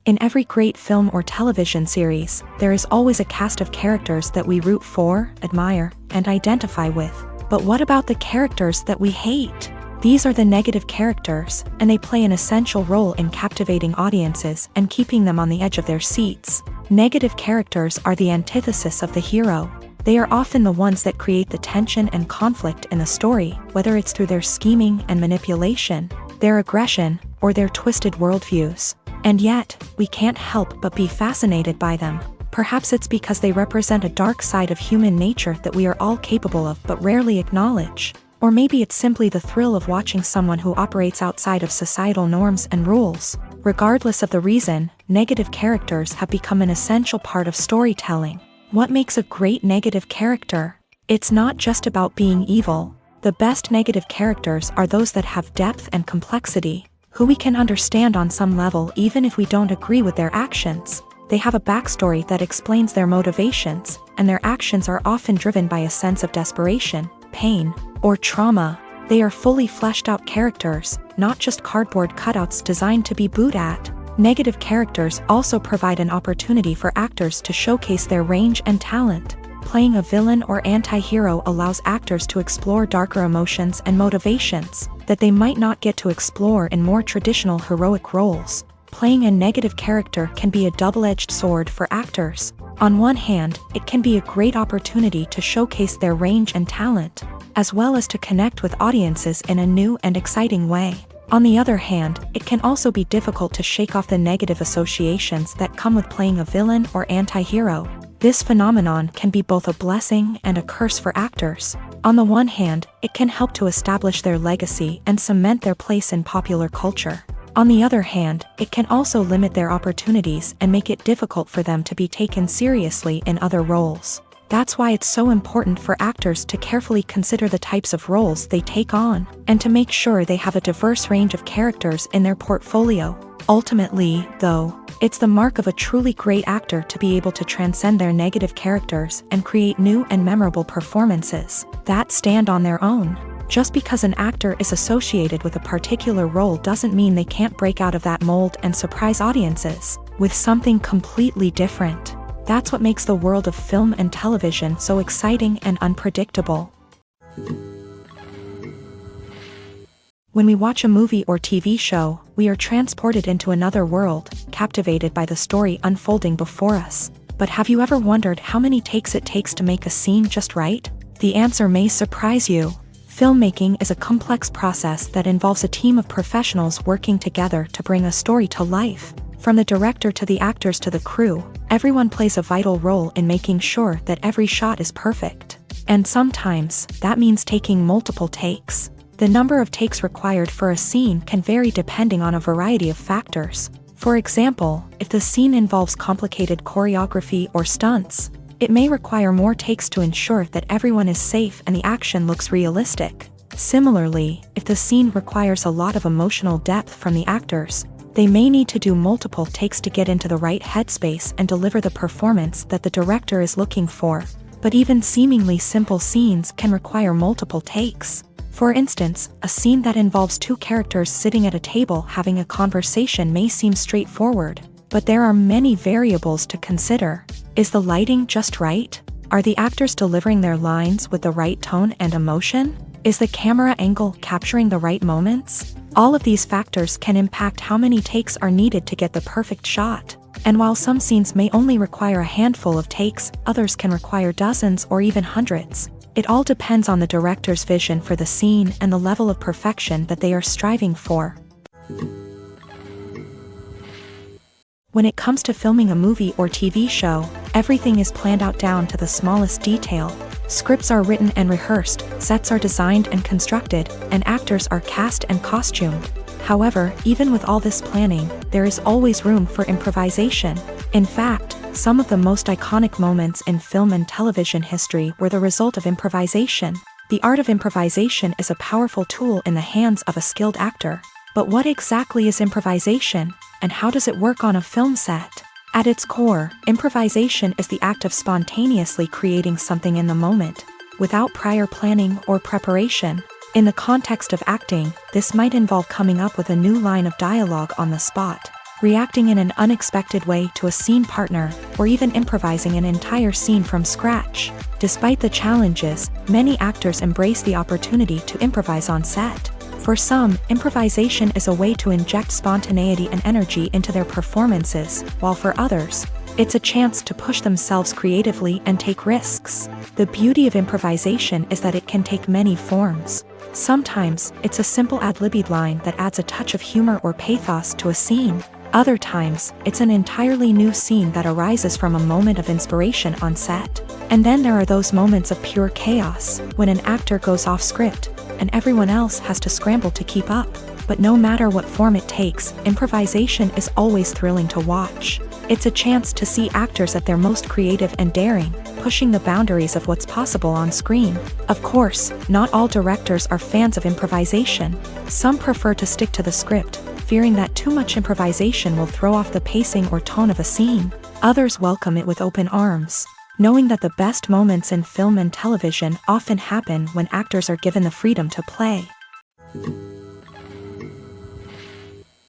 In every great film or television series, there is always a cast of characters that we root for, admire, and identify with. But what about the characters that we hate? These are the negative characters, and they play an essential role in captivating audiences and keeping them on the edge of their seats. Negative characters are the antithesis of the hero. They are often the ones that create the tension and conflict in the story, whether it's through their scheming and manipulation, their aggression, or their twisted worldviews. And yet, we can't help but be fascinated by them. Perhaps it's because they represent a dark side of human nature that we are all capable of but rarely acknowledge. Or maybe it's simply the thrill of watching someone who operates outside of societal norms and rules. Regardless of the reason, negative characters have become an essential part of storytelling. What makes a great negative character? It's not just about being evil. The best negative characters are those that have depth and complexity, who we can understand on some level even if we don't agree with their actions. They have a backstory that explains their motivations, and their actions are often driven by a sense of desperation, pain, or trauma. They are fully fleshed out characters, not just cardboard cutouts designed to be booed at. Negative characters also provide an opportunity for actors to showcase their range and talent. Playing a villain or anti-hero allows actors to explore darker emotions and motivations that they might not get to explore in more traditional heroic roles. Playing a negative character can be a double-edged sword for actors. On one hand, it can be a great opportunity to showcase their range and talent, as well as to connect with audiences in a new and exciting way. On the other hand, it can also be difficult to shake off the negative associations that come with playing a villain or anti-hero. This phenomenon can be both a blessing and a curse for actors. On the one hand, it can help to establish their legacy and cement their place in popular culture. On the other hand, it can also limit their opportunities and make it difficult for them to be taken seriously in other roles. That's why it's so important for actors to carefully consider the types of roles they take on, and to make sure they have a diverse range of characters in their portfolio. Ultimately, though, it's the mark of a truly great actor to be able to transcend their negative characters and create new and memorable performances that stand on their own. Just because an actor is associated with a particular role doesn't mean they can't break out of that mold and surprise audiences with something completely different. That's what makes the world of film and television so exciting and unpredictable. When we watch a movie or TV show, we are transported into another world, captivated by the story unfolding before us. But have you ever wondered how many takes it takes to make a scene just right? The answer may surprise you. Filmmaking is a complex process that involves a team of professionals working together to bring a story to life. From the director to the actors to the crew, everyone plays a vital role in making sure that every shot is perfect. And sometimes, that means taking multiple takes. The number of takes required for a scene can vary depending on a variety of factors. For example, if the scene involves complicated choreography or stunts, it may require more takes to ensure that everyone is safe and the action looks realistic. Similarly, if the scene requires a lot of emotional depth from the actors, they may need to do multiple takes to get into the right headspace and deliver the performance that the director is looking for. But even seemingly simple scenes can require multiple takes. For instance, a scene that involves two characters sitting at a table having a conversation may seem straightforward, but there are many variables to consider. Is the lighting just right? Are the actors delivering their lines with the right tone and emotion? Is the camera angle capturing the right moments? All of these factors can impact how many takes are needed to get the perfect shot. And while some scenes may only require a handful of takes, others can require dozens or even hundreds. It all depends on the director's vision for the scene and the level of perfection that they are striving for. When it comes to filming a movie or TV show, everything is planned out down to the smallest detail. Scripts are written and rehearsed, sets are designed and constructed, and actors are cast and costumed. However, even with all this planning, there is always room for improvisation. In fact, some of the most iconic moments in film and television history were the result of improvisation. The art of improvisation is a powerful tool in the hands of a skilled actor. But what exactly is improvisation, and how does it work on a film set? At its core, improvisation is the act of spontaneously creating something in the moment, without prior planning or preparation. In the context of acting, this might involve coming up with a new line of dialogue on the spot, reacting in an unexpected way to a scene partner, or even improvising an entire scene from scratch. Despite the challenges, many actors embrace the opportunity to improvise on set. For some, improvisation is a way to inject spontaneity and energy into their performances, while for others, it's a chance to push themselves creatively and take risks. The beauty of improvisation is that it can take many forms. Sometimes, it's a simple ad-libbed line that adds a touch of humor or pathos to a scene. Other times, it's an entirely new scene that arises from a moment of inspiration on set. And then there are those moments of pure chaos, when an actor goes off script, and everyone else has to scramble to keep up. But no matter what form it takes, improvisation is always thrilling to watch. It's a chance to see actors at their most creative and daring, pushing the boundaries of what's possible on screen. Of course, not all directors are fans of improvisation. Some prefer to stick to the script, fearing that too much improvisation will throw off the pacing or tone of a scene. Others welcome it with open arms, knowing that the best moments in film and television often happen when actors are given the freedom to play.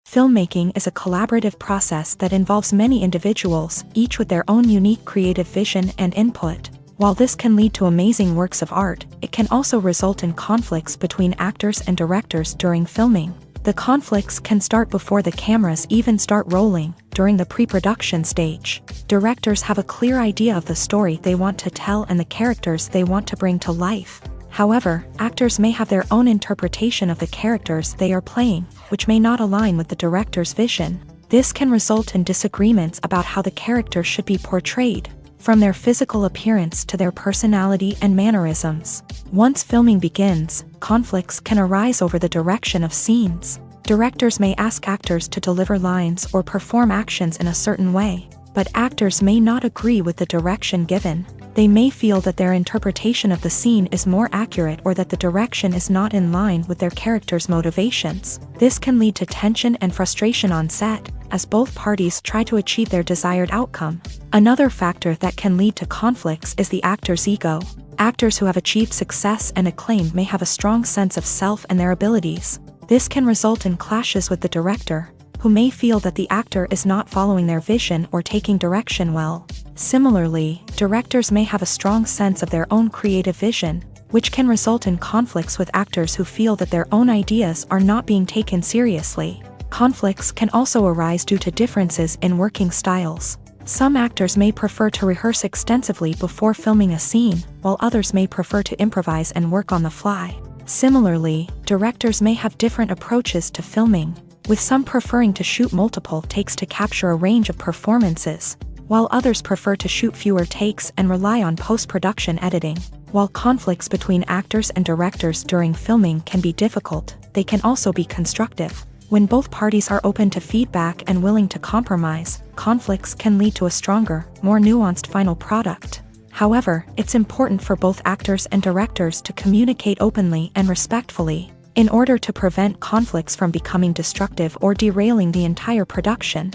Filmmaking is a collaborative process that involves many individuals, each with their own unique creative vision and input. While this can lead to amazing works of art, it can also result in conflicts between actors and directors during filming. The conflicts can start before the cameras even start rolling, during the pre-production stage. Directors have a clear idea of the story they want to tell and the characters they want to bring to life. However, actors may have their own interpretation of the characters they are playing, which may not align with the director's vision. This can result in disagreements about how the character should be portrayed, from their physical appearance to their personality and mannerisms. Once filming begins, conflicts can arise over the direction of scenes. Directors may ask actors to deliver lines or perform actions in a certain way, but actors may not agree with the direction given. They may feel that their interpretation of the scene is more accurate or that the direction is not in line with their character's motivations. This can lead to tension and frustration on set, as both parties try to achieve their desired outcome. Another factor that can lead to conflicts is the actor's ego. Actors who have achieved success and acclaim may have a strong sense of self and their abilities. This can result in clashes with the director, who may feel that the actor is not following their vision or taking direction well. Similarly, directors may have a strong sense of their own creative vision, which can result in conflicts with actors who feel that their own ideas are not being taken seriously. Conflicts can also arise due to differences in working styles. Some actors may prefer to rehearse extensively before filming a scene, while others may prefer to improvise and work on the fly. Similarly, directors may have different approaches to filming, with some preferring to shoot multiple takes to capture a range of performances, while others prefer to shoot fewer takes and rely on post-production editing. While conflicts between actors and directors during filming can be difficult, they can also be constructive. When both parties are open to feedback and willing to compromise, conflicts can lead to a stronger, more nuanced final product. However, it's important for both actors and directors to communicate openly and respectfully, in order to prevent conflicts from becoming destructive or derailing the entire production.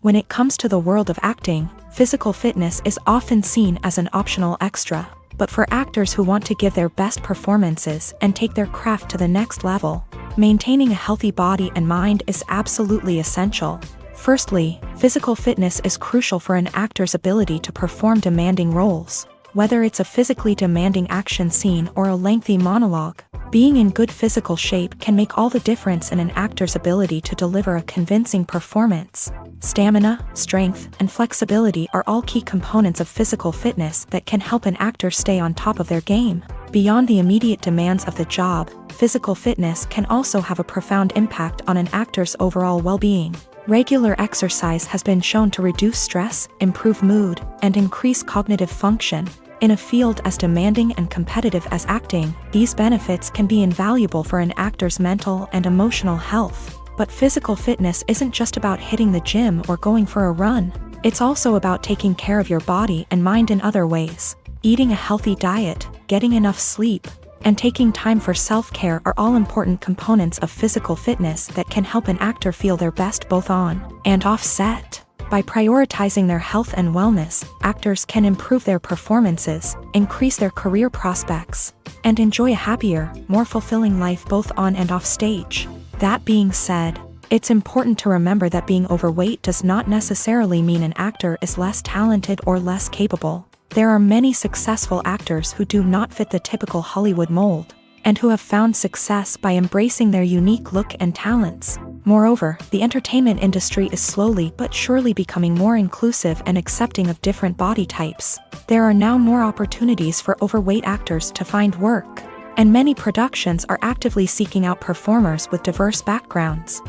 When it comes to the world of acting, physical fitness is often seen as an optional extra. But for actors who want to give their best performances and take their craft to the next level, maintaining a healthy body and mind is absolutely essential. Firstly, physical fitness is crucial for an actor's ability to perform demanding roles. Whether it's a physically demanding action scene or a lengthy monologue, being in good physical shape can make all the difference in an actor's ability to deliver a convincing performance. Stamina, strength, and flexibility are all key components of physical fitness that can help an actor stay on top of their game. Beyond the immediate demands of the job, physical fitness can also have a profound impact on an actor's overall well-being. Regular exercise has been shown to reduce stress, improve mood, and increase cognitive function. In a field as demanding and competitive as acting, these benefits can be invaluable for an actor's mental and emotional health. But physical fitness isn't just about hitting the gym or going for a run. It's also about taking care of your body and mind in other ways. Eating a healthy diet, getting enough sleep, and taking time for self-care are all important components of physical fitness that can help an actor feel their best both on and off set. By prioritizing their health and wellness, actors can improve their performances, increase their career prospects, and enjoy a happier, more fulfilling life both on and off stage. That being said, it's important to remember that being overweight does not necessarily mean an actor is less talented or less capable. There are many successful actors who do not fit the typical Hollywood mold, and who have found success by embracing their unique look and talents. Moreover, the entertainment industry is slowly but surely becoming more inclusive and accepting of different body types. There are now more opportunities for overweight actors to find work, and many productions are actively seeking out performers with diverse backgrounds.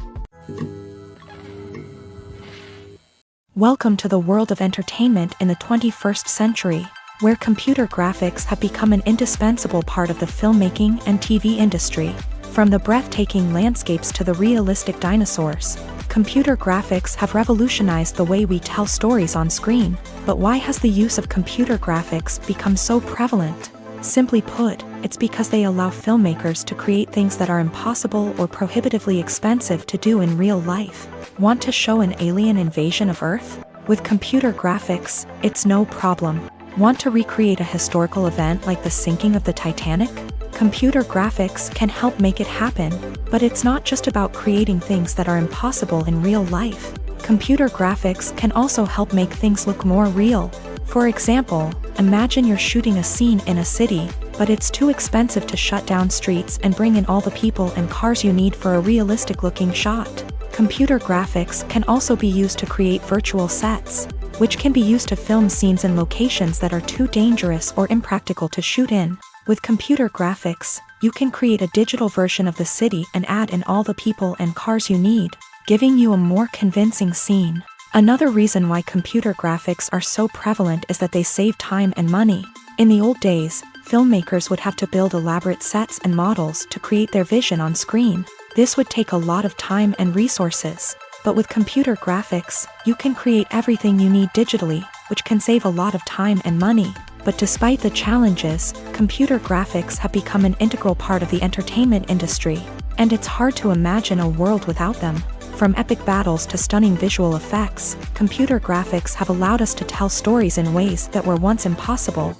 Welcome to the world of entertainment in the 21st century, where computer graphics have become an indispensable part of the filmmaking and TV industry. From the breathtaking landscapes to the realistic dinosaurs, computer graphics have revolutionized the way we tell stories on screen. But why has the use of computer graphics become so prevalent? Simply put, it's because they allow filmmakers to create things that are impossible or prohibitively expensive to do in real life. Want to show an alien invasion of Earth? With computer graphics, it's no problem. Want to recreate a historical event like the sinking of the Titanic? Computer graphics can help make it happen. But it's not just about creating things that are impossible in real life. Computer graphics can also help make things look more real. For example, imagine you're shooting a scene in a city, but it's too expensive to shut down streets and bring in all the people and cars you need for a realistic-looking shot. Computer graphics can also be used to create virtual sets, which can be used to film scenes in locations that are too dangerous or impractical to shoot in. With computer graphics, you can create a digital version of the city and add in all the people and cars you need, giving you a more convincing scene. Another reason why computer graphics are so prevalent is that they save time and money. In the old days, filmmakers would have to build elaborate sets and models to create their vision on screen. This would take a lot of time and resources. But with computer graphics, you can create everything you need digitally, which can save a lot of time and money. But despite the challenges, computer graphics have become an integral part of the entertainment industry, and it's hard to imagine a world without them. From epic battles to stunning visual effects, computer graphics have allowed us to tell stories in ways that were once impossible.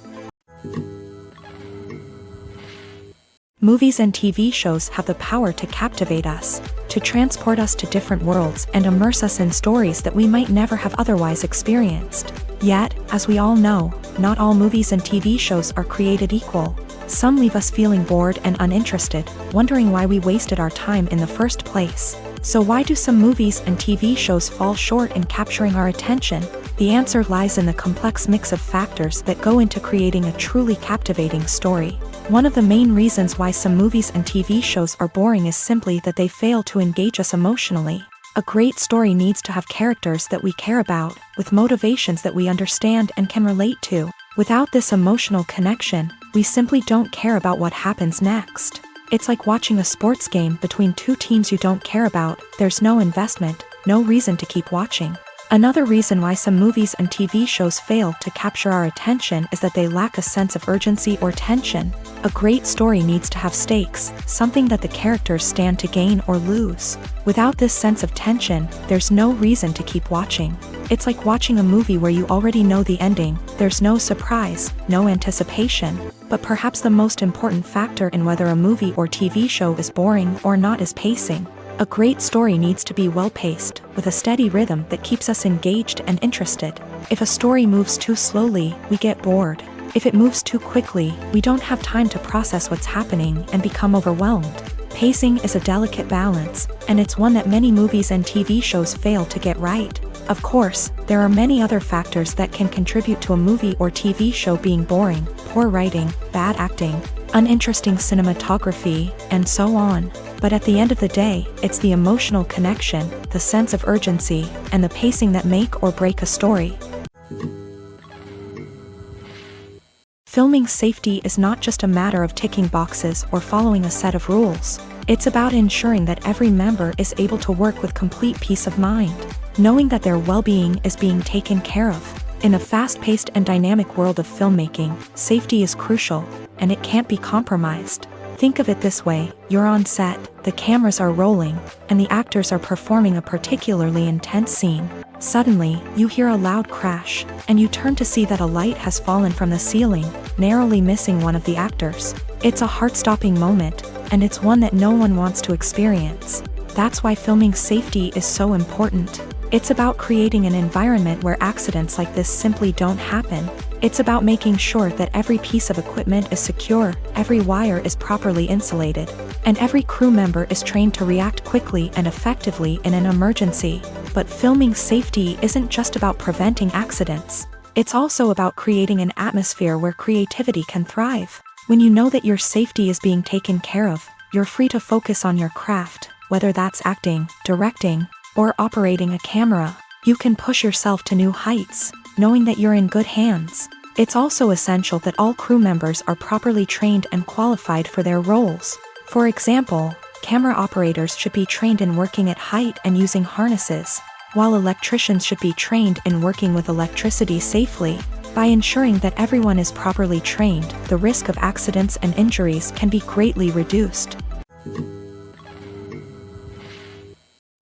Movies and TV shows have the power to captivate us, to transport us to different worlds and immerse us in stories that we might never have otherwise experienced. Yet, as we all know, not all movies and TV shows are created equal. Some leave us feeling bored and uninterested, wondering why we wasted our time in the first place. So why do some movies and TV shows fall short in capturing our attention? The answer lies in the complex mix of factors that go into creating a truly captivating story. One of the main reasons why some movies and TV shows are boring is simply that they fail to engage us emotionally. A great story needs to have characters that we care about, with motivations that we understand and can relate to. Without this emotional connection, we simply don't care about what happens next. It's like watching a sports game between two teams you don't care about. There's no investment, no reason to keep watching. Another reason why some movies and TV shows fail to capture our attention is that they lack a sense of urgency or tension. A great story needs to have stakes, something that the characters stand to gain or lose. Without this sense of tension, there's no reason to keep watching. It's like watching a movie where you already know the ending. There's no surprise, no anticipation. But perhaps the most important factor in whether a movie or TV show is boring or not is pacing. A great story needs to be well-paced, with a steady rhythm that keeps us engaged and interested. If a story moves too slowly, we get bored. If it moves too quickly, we don't have time to process what's happening and become overwhelmed. Pacing is a delicate balance, and it's one that many movies and TV shows fail to get right. Of course, there are many other factors that can contribute to a movie or TV show being boring: poor writing, bad acting, uninteresting cinematography, and so on. But at the end of the day, it's the emotional connection, the sense of urgency, and the pacing that make or break a story. Filming safety is not just a matter of ticking boxes or following a set of rules. It's about ensuring that every member is able to work with complete peace of mind, knowing that their well-being is being taken care of. In a fast-paced and dynamic world of filmmaking, safety is crucial, and it can't be compromised. Think of it this way: you're on set, the cameras are rolling, and the actors are performing a particularly intense scene. Suddenly, you hear a loud crash, and you turn to see that a light has fallen from the ceiling, narrowly missing one of the actors. It's a heart-stopping moment, and it's one that no one wants to experience. That's why filming safety is so important. It's about creating an environment where accidents like this simply don't happen. It's about making sure that every piece of equipment is secure, every wire is properly insulated, and every crew member is trained to react quickly and effectively in an emergency. But filming safety isn't just about preventing accidents. It's also about creating an atmosphere where creativity can thrive. When you know that your safety is being taken care of, you're free to focus on your craft, whether that's acting, directing, or operating a camera. You can push yourself to new heights, knowing that you're in good hands. It's also essential that all crew members are properly trained and qualified for their roles. For example, camera operators should be trained in working at height and using harnesses, while electricians should be trained in working with electricity safely. By ensuring that everyone is properly trained, the risk of accidents and injuries can be greatly reduced.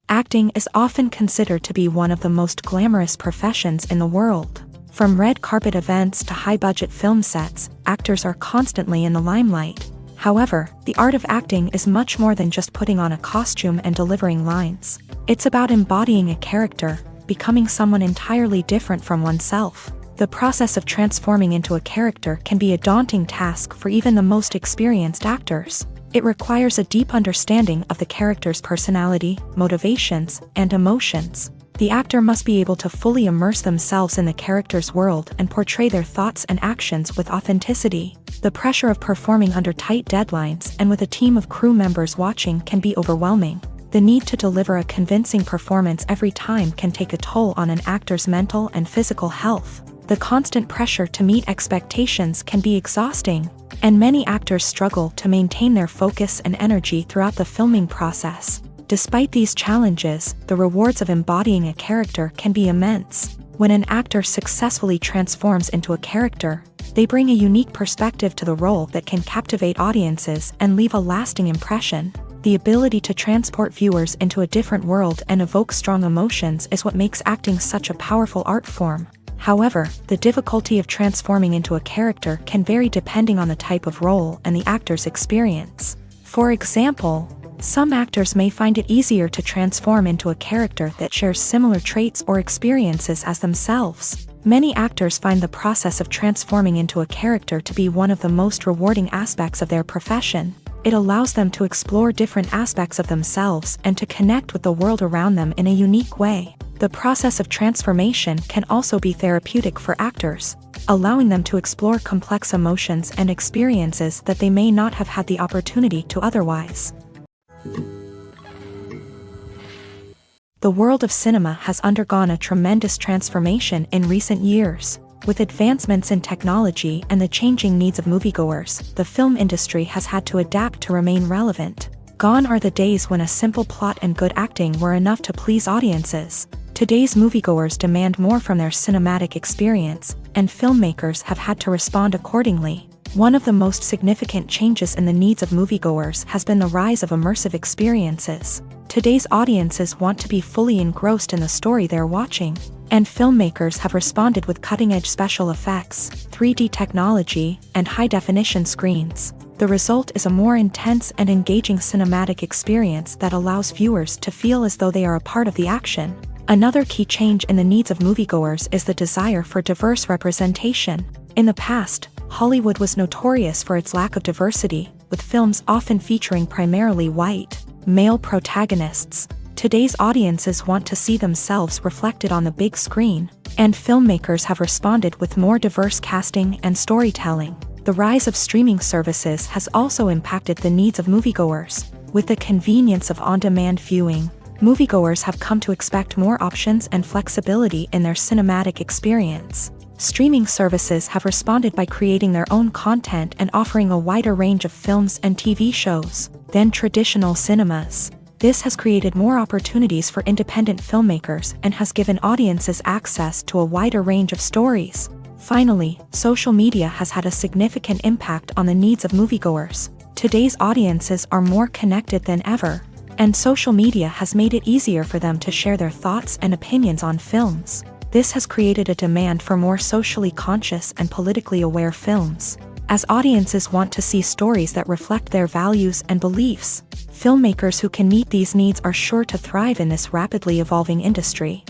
Acting is often considered to be one of the most glamorous professions in the world. From red carpet events to high-budget film sets, actors are constantly in the limelight. However, the art of acting is much more than just putting on a costume and delivering lines. It's about embodying a character, becoming someone entirely different from oneself. The process of transforming into a character can be a daunting task for even the most experienced actors. It requires a deep understanding of the character's personality, motivations, and emotions. The actor must be able to fully immerse themselves in the character's world and portray their thoughts and actions with authenticity. The pressure of performing under tight deadlines and with a team of crew members watching can be overwhelming. The need to deliver a convincing performance every time can take a toll on an actor's mental and physical health. The constant pressure to meet expectations can be exhausting. and many actors struggle to maintain their focus and energy throughout the filming process. Despite these challenges, the rewards of embodying a character can be immense. When an actor successfully transforms into a character, they bring a unique perspective to the role that can captivate audiences and leave a lasting impression. The ability to transport viewers into a different world and evoke strong emotions is what makes acting such a powerful art form. However, the difficulty of transforming into a character can vary depending on the type of role and the actor's experience. For example, some actors may find it easier to transform into a character that shares similar traits or experiences as themselves. Many actors find the process of transforming into a character to be one of the most rewarding aspects of their profession. It allows them to explore different aspects of themselves and to connect with the world around them in a unique way. The process of transformation can also be therapeutic for actors, allowing them to explore complex emotions and experiences that they may not have had the opportunity to otherwise. The world of cinema has undergone a tremendous transformation in recent years. With advancements in technology and the changing needs of moviegoers, the film industry has had to adapt to remain relevant. Gone are the days when a simple plot and good acting were enough to please audiences. Today's moviegoers demand more from their cinematic experience, and filmmakers have had to respond accordingly. One of the most significant changes in the needs of moviegoers has been the rise of immersive experiences. Today's audiences want to be fully engrossed in the story they're watching, and filmmakers have responded with cutting-edge special effects, 3D technology, and high-definition screens. The result is a more intense and engaging cinematic experience that allows viewers to feel as though they are a part of the action. Another key change in the needs of moviegoers is the desire for diverse representation. In the past, Hollywood was notorious for its lack of diversity, with films often featuring primarily white, male protagonists. Today's audiences want to see themselves reflected on the big screen, and filmmakers have responded with more diverse casting and storytelling. The rise of streaming services has also impacted the needs of moviegoers. With the convenience of on-demand viewing, moviegoers have come to expect more options and flexibility in their cinematic experience. Streaming services have responded by creating their own content and offering a wider range of films and TV shows than traditional cinemas. This has created more opportunities for independent filmmakers and has given audiences access to a wider range of stories. Finally, social media has had a significant impact on the needs of moviegoers. Today's audiences are more connected than ever, and social media has made it easier for them to share their thoughts and opinions on films. This has created a demand for more socially conscious and politically aware films. As audiences want to see stories that reflect their values and beliefs, filmmakers who can meet these needs are sure to thrive in this rapidly evolving industry.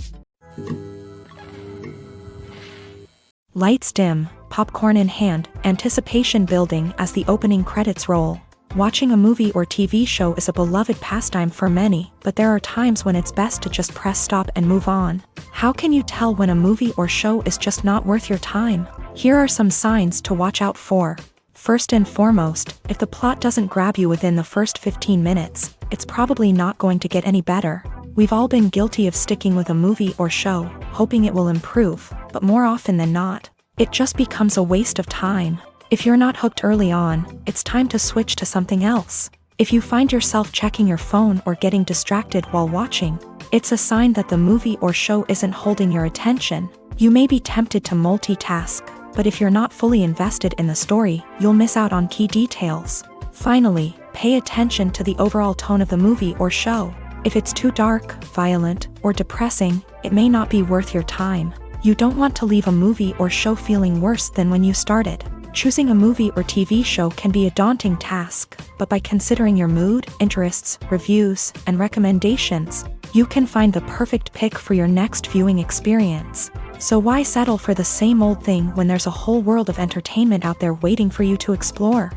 Lights dim, popcorn in hand, anticipation building as the opening credits roll. Watching a movie or TV show is a beloved pastime for many, but there are times when it's best to just press stop and move on. How can you tell when a movie or show is just not worth your time? Here are some signs to watch out for. First and foremost, if the plot doesn't grab you within the first 15 minutes, it's probably not going to get any better. We've all been guilty of sticking with a movie or show, hoping it will improve, but more often than not, it just becomes a waste of time. If you're not hooked early on, it's time to switch to something else. If you find yourself checking your phone or getting distracted while watching, it's a sign that the movie or show isn't holding your attention. You may be tempted to multitask, but if you're not fully invested in the story, you'll miss out on key details. Finally, pay attention to the overall tone of the movie or show. If it's too dark, violent, or depressing, it may not be worth your time. You don't want to leave a movie or show feeling worse than when you started. Choosing a movie or TV show can be a daunting task, but by considering your mood, interests, reviews, and recommendations, you can find the perfect pick for your next viewing experience. So why settle for the same old thing when there's a whole world of entertainment out there waiting for you to explore?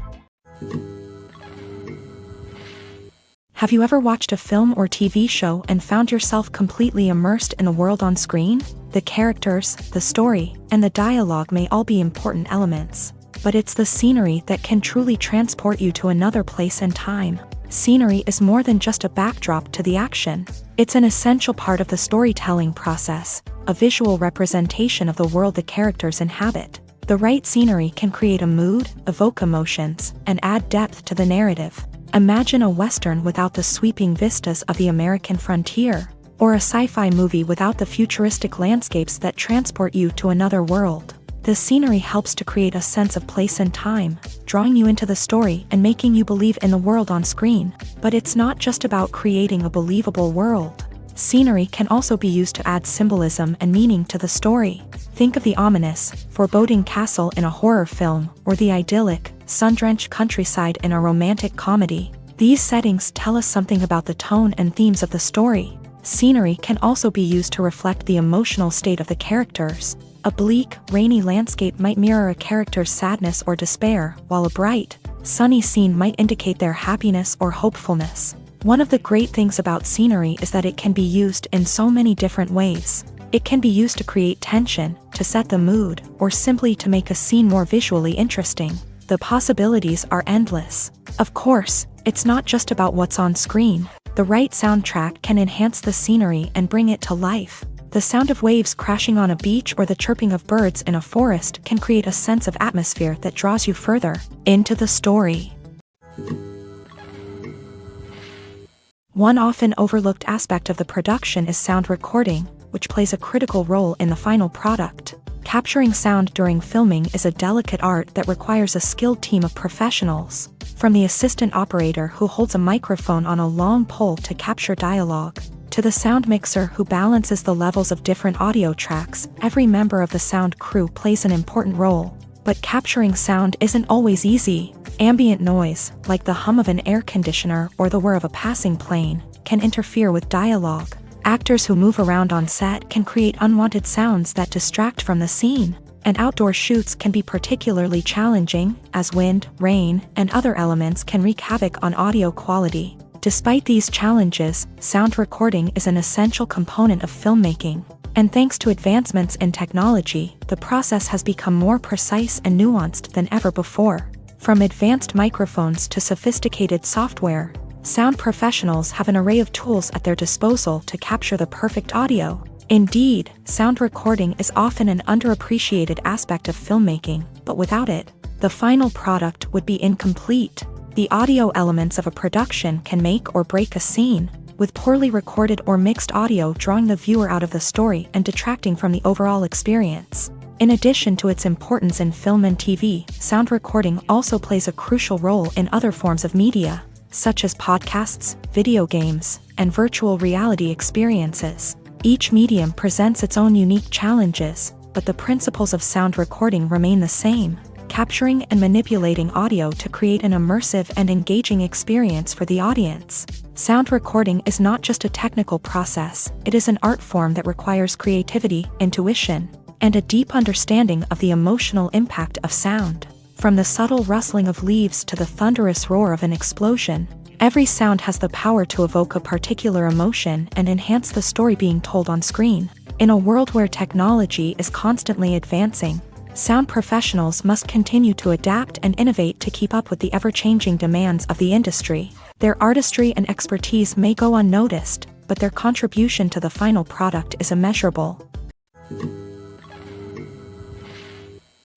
Have you ever watched a film or TV show and found yourself completely immersed in the world on screen? The characters, the story, and the dialogue may all be important elements, but it's the scenery that can truly transport you to another place and time. Scenery is more than just a backdrop to the action. It's an essential part of the storytelling process, a visual representation of the world the characters inhabit. The right scenery can create a mood, evoke emotions, and add depth to the narrative. Imagine a Western without the sweeping vistas of the American frontier, or a sci-fi movie without the futuristic landscapes that transport you to another world. The scenery helps to create a sense of place and time, drawing you into the story and making you believe in the world on screen. But it's not just about creating a believable world. Scenery can also be used to add symbolism and meaning to the story. Think of the ominous, foreboding castle in a horror film, or the idyllic, sun-drenched countryside in a romantic comedy. These settings tell us something about the tone and themes of the story. Scenery can also be used to reflect the emotional state of the characters. A bleak, rainy landscape might mirror a character's sadness or despair, while a bright, sunny scene might indicate their happiness or hopefulness. One of the great things about scenery is that it can be used in so many different ways. It can be used to create tension, to set the mood, or simply to make a scene more visually interesting. The possibilities are endless. Of course, it's not just about what's on screen. The right soundtrack can enhance the scenery and bring it to life. The sound of waves crashing on a beach or the chirping of birds in a forest can create a sense of atmosphere that draws you further into the story. One often overlooked aspect of the production is sound recording, which plays a critical role in the final product. Capturing sound during filming is a delicate art that requires a skilled team of professionals. From the assistant operator who holds a microphone on a long pole to capture dialogue, to the sound mixer who balances the levels of different audio tracks, every member of the sound crew plays an important role. But capturing sound isn't always easy. Ambient noise, like the hum of an air conditioner or the whir of a passing plane, can interfere with dialogue. Actors who move around on set can create unwanted sounds that distract from the scene. And outdoor shoots can be particularly challenging, as wind, rain, and other elements can wreak havoc on audio quality. Despite these challenges, sound recording is an essential component of filmmaking. And thanks to advancements in technology, the process has become more precise and nuanced than ever before. From advanced microphones to sophisticated software, sound professionals have an array of tools at their disposal to capture the perfect audio. Indeed, sound recording is often an underappreciated aspect of filmmaking, but without it, the final product would be incomplete. The audio elements of a production can make or break a scene, with poorly recorded or mixed audio drawing the viewer out of the story and detracting from the overall experience. In addition to its importance in film and TV, sound recording also plays a crucial role in other forms of media, such as podcasts, video games, and virtual reality experiences. Each medium presents its own unique challenges, but the principles of sound recording remain the same, capturing and manipulating audio to create an immersive and engaging experience for the audience. Sound recording is not just a technical process, it is an art form that requires creativity, intuition, and a deep understanding of the emotional impact of sound. From the subtle rustling of leaves to the thunderous roar of an explosion, every sound has the power to evoke a particular emotion and enhance the story being told on screen. In a world where technology is constantly advancing, sound professionals must continue to adapt and innovate to keep up with the ever-changing demands of the industry. Their artistry and expertise may go unnoticed, but their contribution to the final product is immeasurable.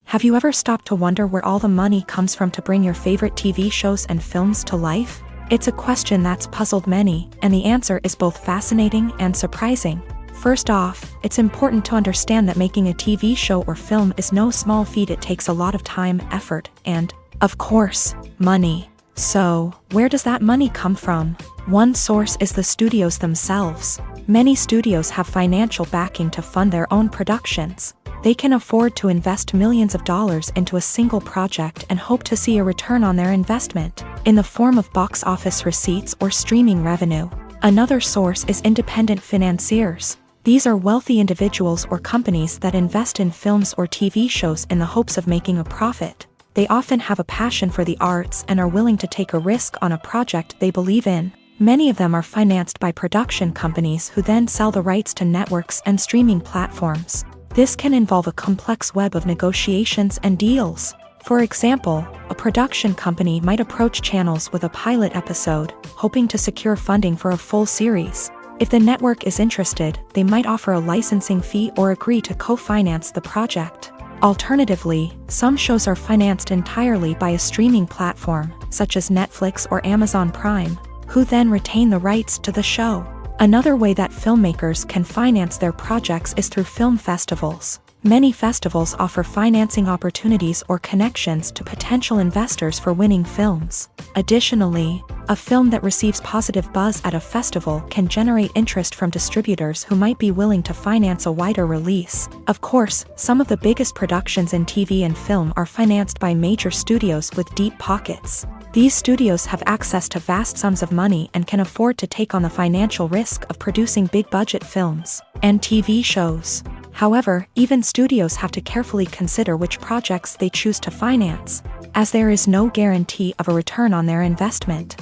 Have you ever stopped to wonder where all the money comes from to bring your favorite TV shows and films to life? It's a question that's puzzled many, and the answer is both fascinating and surprising. First off, it's important to understand that making a TV show or film is no small feat. It takes a lot of time, effort, and, of course, money. So, where does that money come from? One source is the studios themselves. Many studios have financial backing to fund their own productions. They can afford to invest millions of dollars into a single project and hope to see a return on their investment, in the form of box office receipts or streaming revenue. Another source is independent financiers. These are wealthy individuals or companies that invest in films or TV shows in the hopes of making a profit. They often have a passion for the arts and are willing to take a risk on a project they believe in. Many of them are financed by production companies who then sell the rights to networks and streaming platforms. This can involve a complex web of negotiations and deals. For example, a production company might approach channels with a pilot episode, hoping to secure funding for a full series. If the network is interested, they might offer a licensing fee or agree to co-finance the project. Alternatively, some shows are financed entirely by a streaming platform, such as Netflix or Amazon Prime, who then retain the rights to the show. Another way that filmmakers can finance their projects is through film festivals. Many festivals offer financing opportunities or connections to potential investors for winning films. Additionally, a film that receives positive buzz at a festival can generate interest from distributors who might be willing to finance a wider release. Of course, some of the biggest productions in TV and film are financed by major studios with deep pockets. These studios have access to vast sums of money and can afford to take on the financial risk of producing big-budget films and TV shows. However, even studios have to carefully consider which projects they choose to finance, as there is no guarantee of a return on their investment.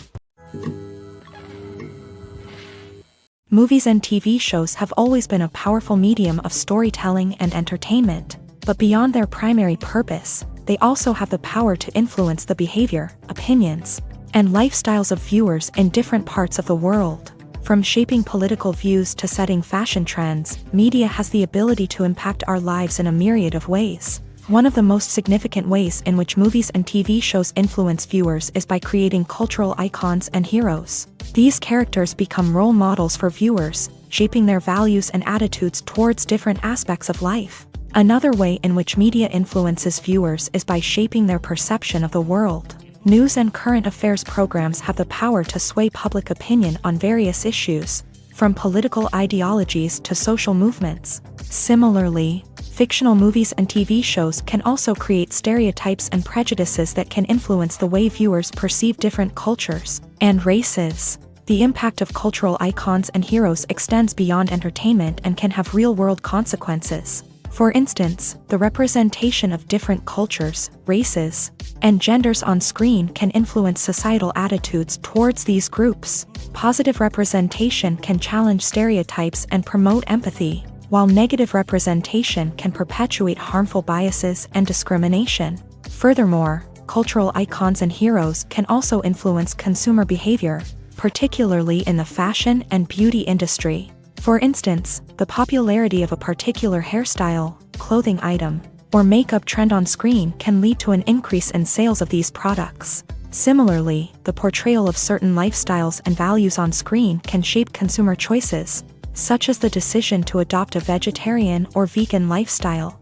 Movies and TV shows have always been a powerful medium of storytelling and entertainment, but beyond their primary purpose, they also have the power to influence the behavior, opinions, and lifestyles of viewers in different parts of the world. From shaping political views to setting fashion trends, media has the ability to impact our lives in a myriad of ways. One of the most significant ways in which movies and TV shows influence viewers is by creating cultural icons and heroes. These characters become role models for viewers, shaping their values and attitudes towards different aspects of life. Another way in which media influences viewers is by shaping their perception of the world. News and current affairs programs have the power to sway public opinion on various issues, from political ideologies to social movements. Similarly, fictional movies and TV shows can also create stereotypes and prejudices that can influence the way viewers perceive different cultures and races. The impact of cultural icons and heroes extends beyond entertainment and can have real-world consequences. For instance, the representation of different cultures, races, and genders on screen can influence societal attitudes towards these groups. Positive representation can challenge stereotypes and promote empathy, while negative representation can perpetuate harmful biases and discrimination. Furthermore, cultural icons and heroes can also influence consumer behavior, particularly in the fashion and beauty industry. For instance, the popularity of a particular hairstyle, clothing item, or makeup trend on screen can lead to an increase in sales of these products. Similarly, the portrayal of certain lifestyles and values on screen can shape consumer choices, such as the decision to adopt a vegetarian or vegan lifestyle.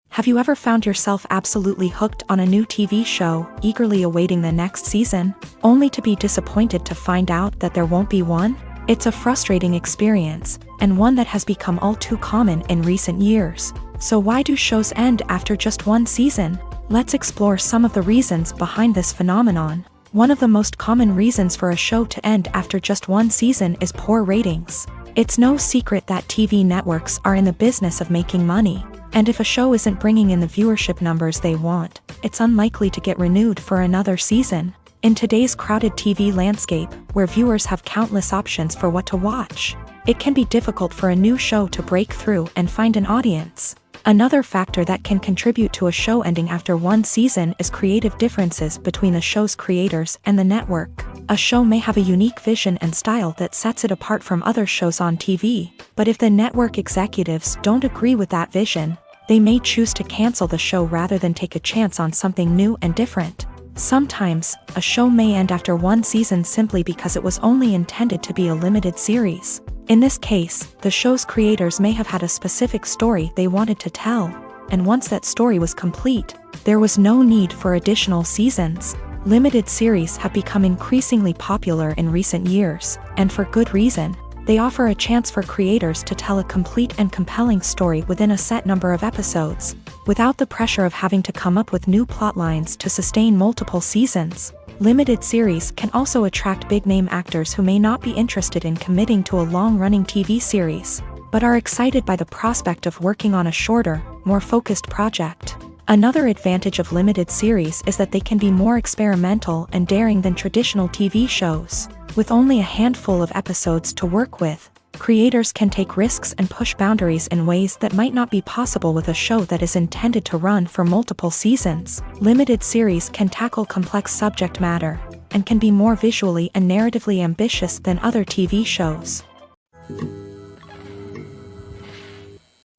Have you ever found yourself absolutely hooked on a new TV show, eagerly awaiting the next season, only to be disappointed to find out that there won't be one? It's a frustrating experience, and one that has become all too common in recent years. So why do shows end after just one season? Let's explore some of the reasons behind this phenomenon. One of the most common reasons for a show to end after just one season is poor ratings. It's no secret that TV networks are in the business of making money. And if a show isn't bringing in the viewership numbers they want, it's unlikely to get renewed for another season. In today's crowded TV landscape, where viewers have countless options for what to watch, it can be difficult for a new show to break through and find an audience. Another factor that can contribute to a show ending after one season is creative differences between the show's creators and the network. A show may have a unique vision and style that sets it apart from other shows on TV, but if the network executives don't agree with that vision, they may choose to cancel the show rather than take a chance on something new and different. Sometimes, a show may end after one season simply because it was only intended to be a limited series. In this case, the show's creators may have had a specific story they wanted to tell, and once that story was complete, there was no need for additional seasons. Limited series have become increasingly popular in recent years, and for good reason. They offer a chance for creators to tell a complete and compelling story within a set number of episodes, without the pressure of having to come up with new plotlines to sustain multiple seasons. Limited series can also attract big-name actors who may not be interested in committing to a long-running TV series, but are excited by the prospect of working on a shorter, more focused project. Another advantage of limited series is that they can be more experimental and daring than traditional TV shows. With only a handful of episodes to work with, creators can take risks and push boundaries in ways that might not be possible with a show that is intended to run for multiple seasons. Limited series can tackle complex subject matter, and can be more visually and narratively ambitious than other TV shows.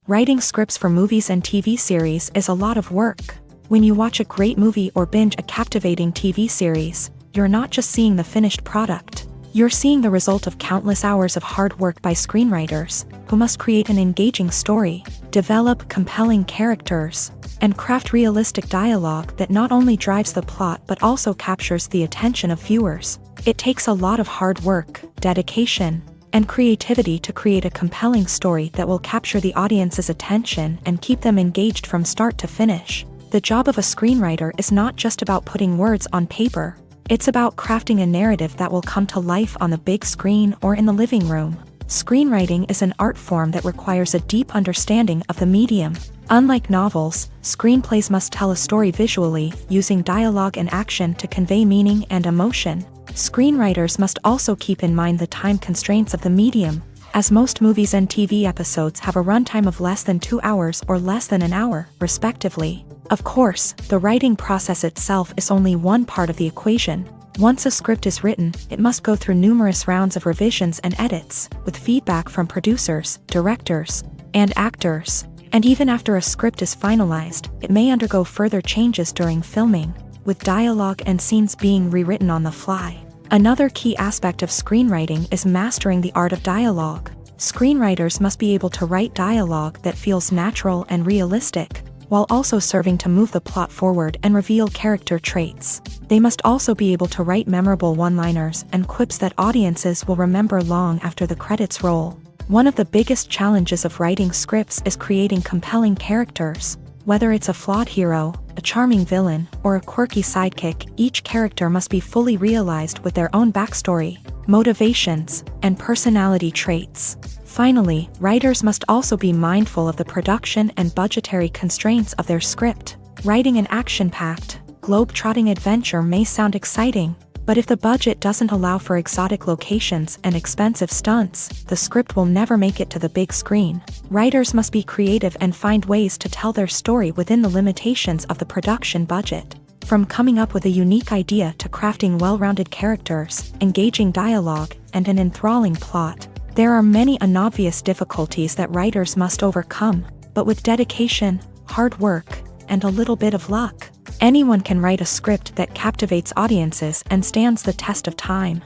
Writing scripts for movies and TV series is a lot of work. When you watch a great movie or binge a captivating TV series, you're not just seeing the finished product. You're seeing the result of countless hours of hard work by screenwriters, who must create an engaging story, develop compelling characters, and craft realistic dialogue that not only drives the plot but also captures the attention of viewers. It takes a lot of hard work, dedication, and creativity to create a compelling story that will capture the audience's attention and keep them engaged from start to finish. The job of a screenwriter is not just about putting words on paper. It's about crafting a narrative that will come to life on the big screen or in the living room. Screenwriting is an art form that requires a deep understanding of the medium. Unlike novels, screenplays must tell a story visually, using dialogue and action to convey meaning and emotion. Screenwriters must also keep in mind the time constraints of the medium, as most movies and TV episodes have a runtime of less than 2 hours or less than an hour, respectively. Of course, the writing process itself is only one part of the equation. Once a script is written, it must go through numerous rounds of revisions and edits, with feedback from producers, directors, and actors. And even after a script is finalized, it may undergo further changes during filming, with dialogue and scenes being rewritten on the fly. Another key aspect of screenwriting is mastering the art of dialogue. Screenwriters must be able to write dialogue that feels natural and realistic, while also serving to move the plot forward and reveal character traits. They must also be able to write memorable one-liners and quips that audiences will remember long after the credits roll. One of the biggest challenges of writing scripts is creating compelling characters. Whether it's a flawed hero, a charming villain, or a quirky sidekick, each character must be fully realized with their own backstory, motivations, and personality traits. Finally, writers must also be mindful of the production and budgetary constraints of their script. Writing an action-packed, globe-trotting adventure may sound exciting, but if the budget doesn't allow for exotic locations and expensive stunts, the script will never make it to the big screen. Writers must be creative and find ways to tell their story within the limitations of the production budget. From coming up with a unique idea to crafting well-rounded characters, engaging dialogue, and an enthralling plot, there are many unobvious difficulties that writers must overcome, but with dedication, hard work, and a little bit of luck, anyone can write a script that captivates audiences and stands the test of time.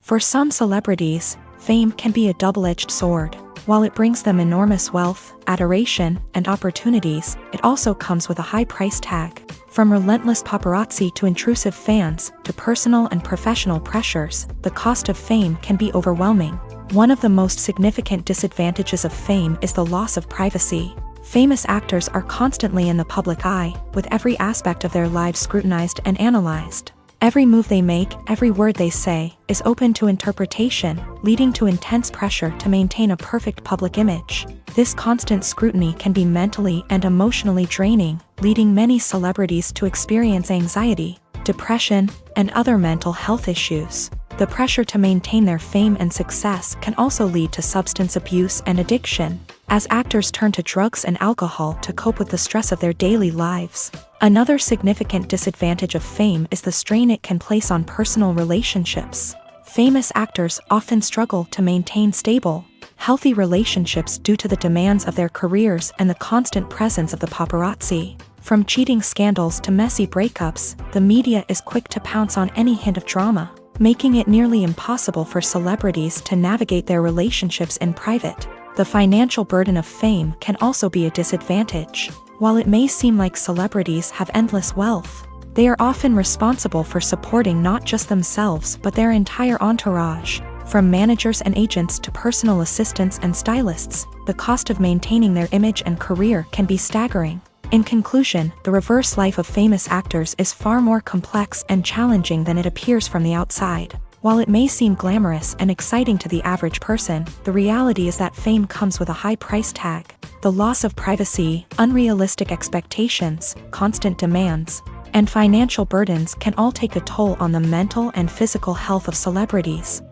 For some celebrities, fame can be a double-edged sword. While it brings them enormous wealth, adoration, and opportunities, it also comes with a high price tag. From relentless paparazzi to intrusive fans, to personal and professional pressures, the cost of fame can be overwhelming. One of the most significant disadvantages of fame is the loss of privacy. Famous actors are constantly in the public eye, with every aspect of their lives scrutinized and analyzed. Every move they make, every word they say, is open to interpretation, leading to intense pressure to maintain a perfect public image. This constant scrutiny can be mentally and emotionally draining, leading many celebrities to experience anxiety, depression, and other mental health issues. The pressure to maintain their fame and success can also lead to substance abuse and addiction, as actors turn to drugs and alcohol to cope with the stress of their daily lives. Another significant disadvantage of fame is the strain it can place on personal relationships. Famous actors often struggle to maintain stable, healthy relationships due to the demands of their careers and the constant presence of the paparazzi. From cheating scandals to messy breakups, the media is quick to pounce on any hint of drama, making it nearly impossible for celebrities to navigate their relationships in private. The financial burden of fame can also be a disadvantage. While it may seem like celebrities have endless wealth, they are often responsible for supporting not just themselves but their entire entourage. From managers and agents to personal assistants and stylists, the cost of maintaining their image and career can be staggering. In conclusion, the reverse life of famous actors is far more complex and challenging than it appears from the outside. While it may seem glamorous and exciting to the average person, the reality is that fame comes with a high price tag. The loss of privacy, unrealistic expectations, constant demands, and financial burdens can all take a toll on the mental and physical health of celebrities.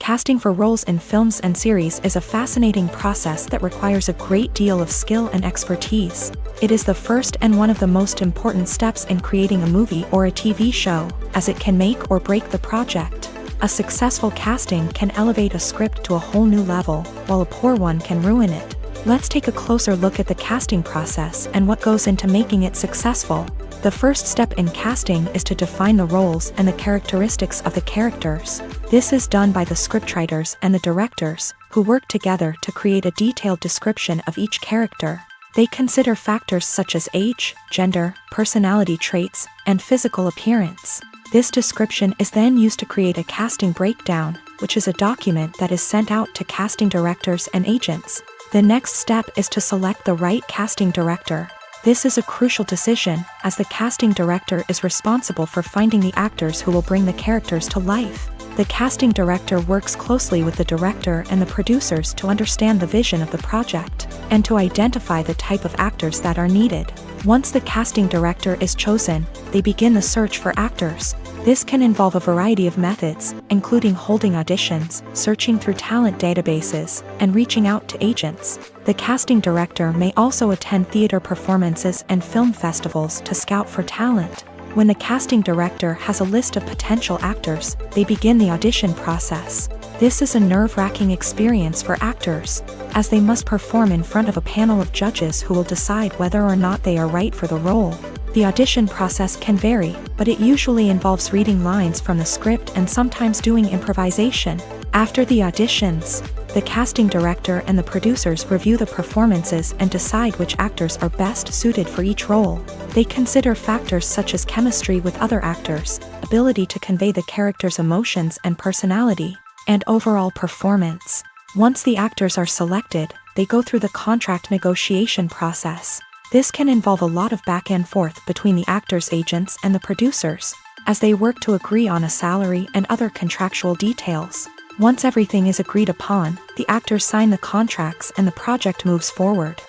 Casting for roles in films and series is a fascinating process that requires a great deal of skill and expertise. It is the first and one of the most important steps in creating a movie or a TV show, as it can make or break the project. A successful casting can elevate a script to a whole new level, while a poor one can ruin it. Let's take a closer look at the casting process and what goes into making it successful. The first step in casting is to define the roles and the characteristics of the characters. This is done by the scriptwriters and the directors, who work together to create a detailed description of each character. They consider factors such as age, gender, personality traits, and physical appearance. This description is then used to create a casting breakdown, which is a document that is sent out to casting directors and agents. The next step is to select the right casting director. This is a crucial decision, as the casting director is responsible for finding the actors who will bring the characters to life. The casting director works closely with the director and the producers to understand the vision of the project, and to identify the type of actors that are needed. Once the casting director is chosen, they begin the search for actors. This can involve a variety of methods, including holding auditions, searching through talent databases, and reaching out to agents. The casting director may also attend theater performances and film festivals to scout for talent. When the casting director has a list of potential actors, they begin the audition process. This is a nerve-wracking experience for actors, as they must perform in front of a panel of judges who will decide whether or not they are right for the role. The audition process can vary, but it usually involves reading lines from the script and sometimes doing improvisation. After the auditions, the casting director and the producers review the performances and decide which actors are best suited for each role. They consider factors such as chemistry with other actors, ability to convey the character's emotions and personality, and overall performance. Once the actors are selected, they go through the contract negotiation process. This can involve a lot of back and forth between the actors' agents and the producers, as they work to agree on a salary and other contractual details. Once everything is agreed upon, the actors sign the contracts and the project moves forward.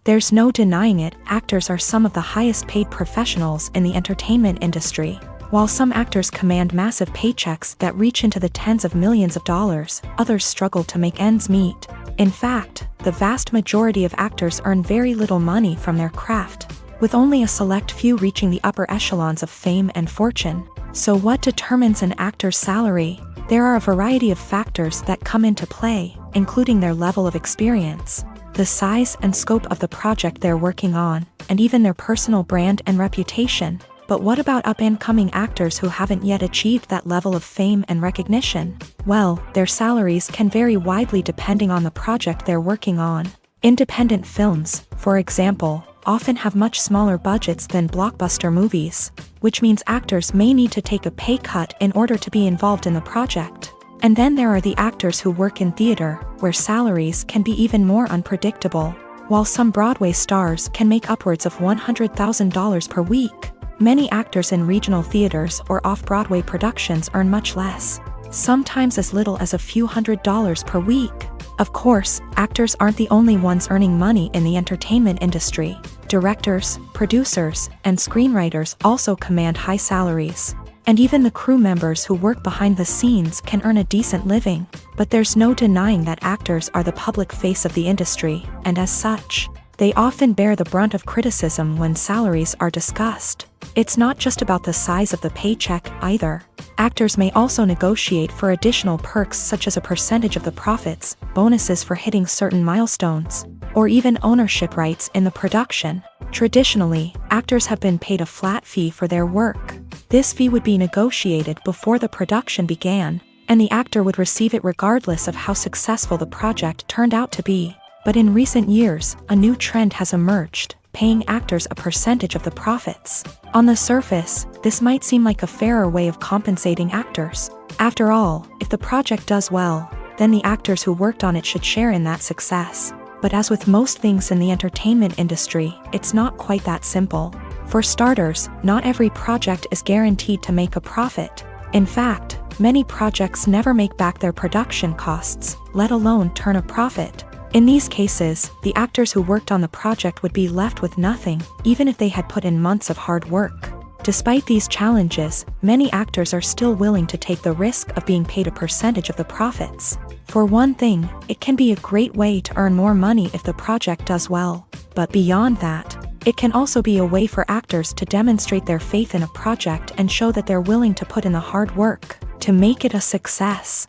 There's no denying it, actors are some of the highest paid professionals in the entertainment industry. While some actors command massive paychecks that reach into the tens of millions of dollars, others struggle to make ends meet. In fact, the vast majority of actors earn very little money from their craft, with only a select few reaching the upper echelons of fame and fortune. So what determines an actor's salary? There are a variety of factors that come into play, including their level of experience, the size and scope of the project they're working on, and even their personal brand and reputation. But what about up-and-coming actors who haven't yet achieved that level of fame and recognition? Well, their salaries can vary widely depending on the project they're working on. Independent films, for example, often have much smaller budgets than blockbuster movies, which means actors may need to take a pay cut in order to be involved in the project. And then there are the actors who work in theater, where salaries can be even more unpredictable. While some Broadway stars can make upwards of $100,000 per week, many actors in regional theaters or off-Broadway productions earn much less, sometimes as little as a few $100s per week. Of course, actors aren't the only ones earning money in the entertainment industry. Directors, producers, and screenwriters also command high salaries. And even the crew members who work behind the scenes can earn a decent living. But there's no denying that actors are the public face of the industry, and as such, they often bear the brunt of criticism when salaries are discussed. It's not just about the size of the paycheck, either. Actors may also negotiate for additional perks such as a percentage of the profits, bonuses for hitting certain milestones, or even ownership rights in the production. Traditionally, actors have been paid a flat fee for their work. This fee would be negotiated before the production began, and the actor would receive it regardless of how successful the project turned out to be. But in recent years, a new trend has emerged, paying actors a percentage of the profits. On the surface, this might seem like a fairer way of compensating actors. After all, if the project does well, then the actors who worked on it should share in that success. But as with most things in the entertainment industry, it's not quite that simple. For starters, not every project is guaranteed to make a profit. In fact, many projects never make back their production costs, let alone turn a profit. In these cases, the actors who worked on the project would be left with nothing, even if they had put in months of hard work. Despite these challenges, many actors are still willing to take the risk of being paid a percentage of the profits. For one thing, it can be a great way to earn more money if the project does well. But beyond that, It can also be a way for actors to demonstrate their faith in a project and show that they're willing to put in the hard work to make it a success.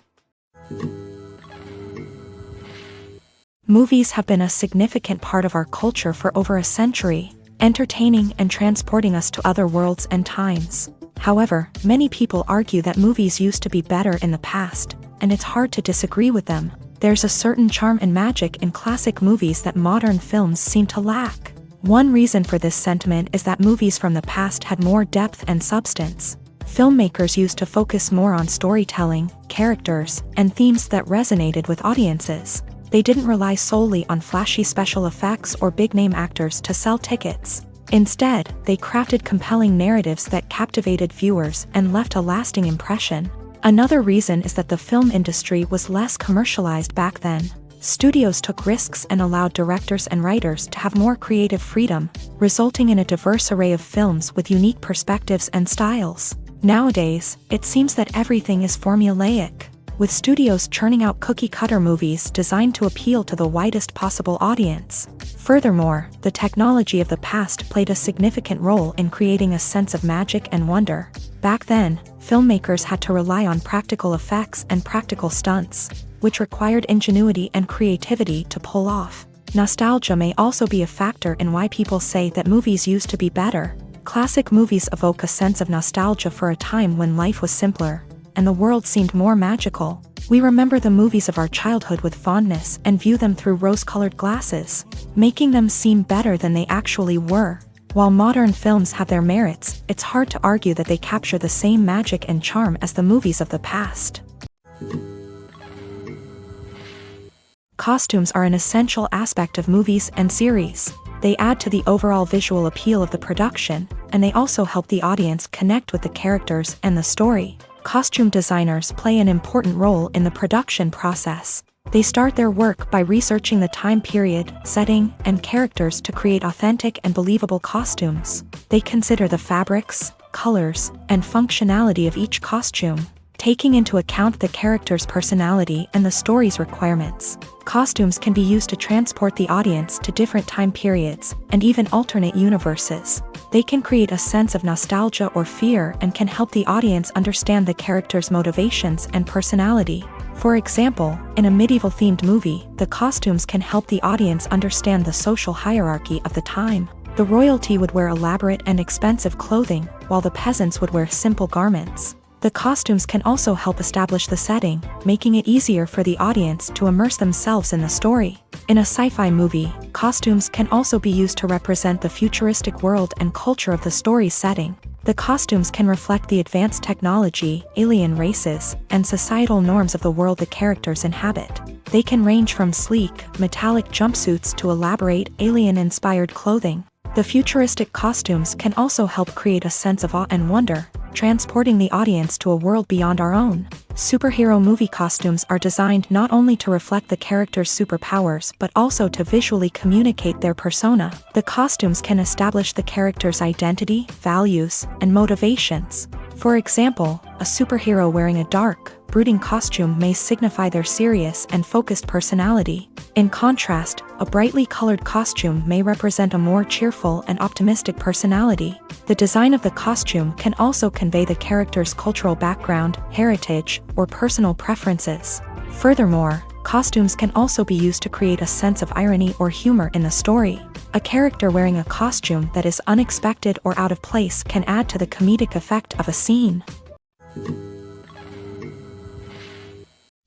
Movies have been a significant part of our culture for over a century, entertaining and transporting us to other worlds and times. However, many people argue that movies used to be better in the past, and it's hard to disagree with them. There's a certain charm and magic in classic movies that modern films seem to lack. One reason for this sentiment is that movies from the past had more depth and substance. Filmmakers used to focus more on storytelling, characters, and themes that resonated with audiences. They didn't rely solely on flashy special effects or big-name actors to sell tickets. Instead, they crafted compelling narratives that captivated viewers and left a lasting impression. Another reason is that the film industry was less commercialized back then. Studios took risks and allowed directors and writers to have more creative freedom, resulting in a diverse array of films with unique perspectives and styles. Nowadays, it seems that everything is formulaic, with studios churning out cookie-cutter movies designed to appeal to the widest possible audience. Furthermore, the technology of the past played a significant role in creating a sense of magic and wonder. Back then, filmmakers had to rely on practical effects and practical stunts, which required ingenuity and creativity to pull off. Nostalgia may also be a factor in why people say that movies used to be better. Classic movies evoke a sense of nostalgia for a time when life was simpler, and the world seemed more magical. We remember the movies of our childhood with fondness and view them through rose-colored glasses, making them seem better than they actually were. While modern films have their merits, it's hard to argue that they capture the same magic and charm as the movies of the past. Costumes are an essential aspect of movies and series. They add to the overall visual appeal of the production, and they also help the audience connect with the characters and the story. Costume designers play an important role in the production process. They start their work by researching the time period, setting, and characters to create authentic and believable costumes. They consider the fabrics, colors, and functionality of each costume, taking into account the character's personality and the story's requirements. Costumes can be used to transport the audience to different time periods and even alternate universes. They can create a sense of nostalgia or fear and can help the audience understand the character's motivations and personality. For example, in a medieval-themed movie, the costumes can help the audience understand the social hierarchy of the time. The royalty would wear elaborate and expensive clothing, while the peasants would wear simple garments. The costumes can also help establish the setting, making it easier for the audience to immerse themselves in the story. In a sci-fi movie, costumes can also be used to represent the futuristic world and culture of the story's setting. The costumes can reflect the advanced technology, alien races, and societal norms of the world the characters inhabit. They can range from sleek, metallic jumpsuits to elaborate, alien-inspired clothing. The futuristic costumes can also help create a sense of awe and wonder, transporting the audience to a world beyond our own. Superhero movie costumes are designed not only to reflect the character's superpowers but also to visually communicate their persona. The costumes can establish the character's identity, values, and motivations. For example, a superhero wearing a dark, brooding costume may signify their serious and focused personality. In contrast, a brightly colored costume may represent a more cheerful and optimistic personality. The design of the costume can also convey the character's cultural background, heritage, or personal preferences. Furthermore, costumes can also be used to create a sense of irony or humor in the story. A character wearing a costume that is unexpected or out of place can add to the comedic effect of a scene.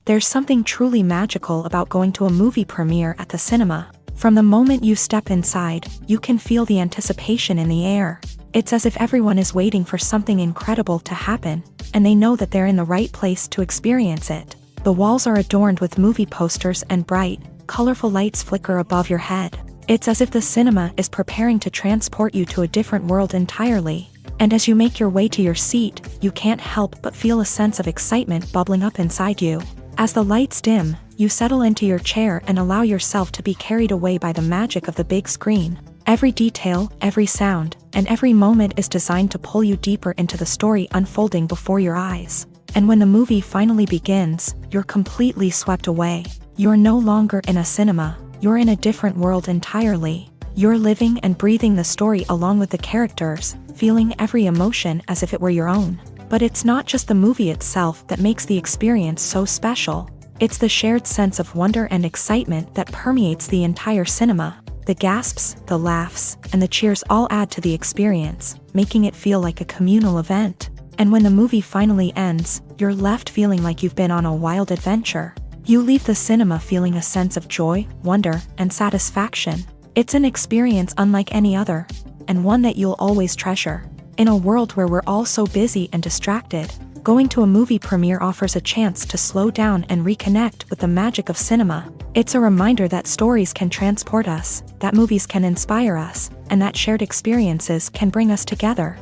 There's something truly magical about going to a movie premiere at the cinema. From the moment you step inside, you can feel the anticipation in the air. It's as if everyone is waiting for something incredible to happen, and they know that they're in the right place to experience it. The walls are adorned with movie posters and bright, colorful lights flicker above your head. It's as if the cinema is preparing to transport you to a different world entirely. And as you make your way to your seat, you can't help but feel a sense of excitement bubbling up inside you. As the lights dim, you settle into your chair and allow yourself to be carried away by the magic of the big screen. Every detail, every sound, and every moment is designed to pull you deeper into the story unfolding before your eyes. And when the movie finally begins, you're completely swept away. You're no longer in a cinema, you're in a different world entirely. You're living and breathing the story along with the characters, feeling every emotion as if it were your own. But it's not just the movie itself that makes the experience so special. It's the shared sense of wonder and excitement that permeates the entire cinema. The gasps, the laughs, and the cheers all add to the experience, making it feel like a communal event. And when the movie finally ends, you're left feeling like you've been on a wild adventure. You leave the cinema feeling a sense of joy, wonder, and satisfaction. It's an experience unlike any other, and one that you'll always treasure. In a world where we're all so busy and distracted, going to a movie premiere offers a chance to slow down and reconnect with the magic of cinema. It's a reminder that stories can transport us, that movies can inspire us, and that shared experiences can bring us together.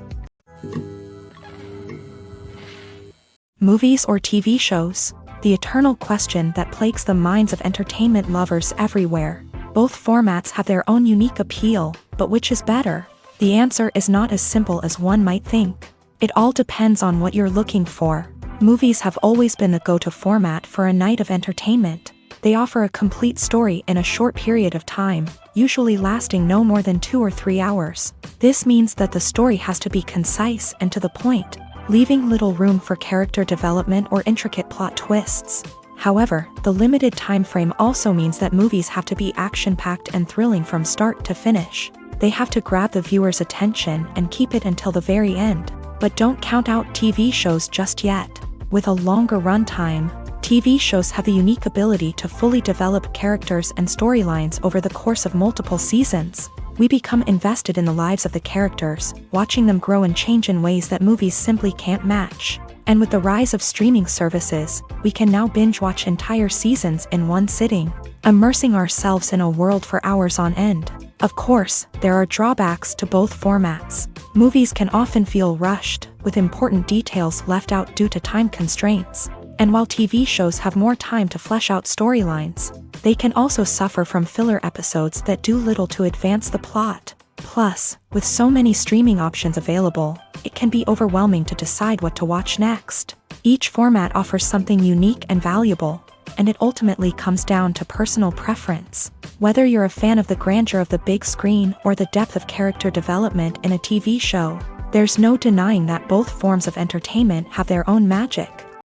Movies or TV shows? The eternal question that plagues the minds of entertainment lovers everywhere. Both formats have their own unique appeal, but which is better? The answer is not as simple as one might think. It all depends on what you're looking for. Movies have always been the go-to format for a night of entertainment. They offer a complete story in a short period of time, usually lasting no more than 2 or 3 hours. This means that the story has to be concise and to the point, leaving little room for character development or intricate plot twists. However, the limited time frame also means that movies have to be action-packed and thrilling from start to finish. They have to grab the viewer's attention and keep it until the very end. But don't count out TV shows just yet. With a longer runtime, TV shows have the unique ability to fully develop characters and storylines over the course of multiple seasons. We become invested in the lives of the characters, watching them grow and change in ways that movies simply can't match. And with the rise of streaming services, we can now binge-watch entire seasons in one sitting, immersing ourselves in a world for hours on end. Of course, there are drawbacks to both formats. Movies can often feel rushed, with important details left out due to time constraints. And while TV shows have more time to flesh out storylines, they can also suffer from filler episodes that do little to advance the plot. Plus, with so many streaming options available, it can be overwhelming to decide what to watch next. Each format offers something unique and valuable, and it ultimately comes down to personal preference. Whether you're a fan of the grandeur of the big screen or the depth of character development in a TV show, there's no denying that both forms of entertainment have their own magic.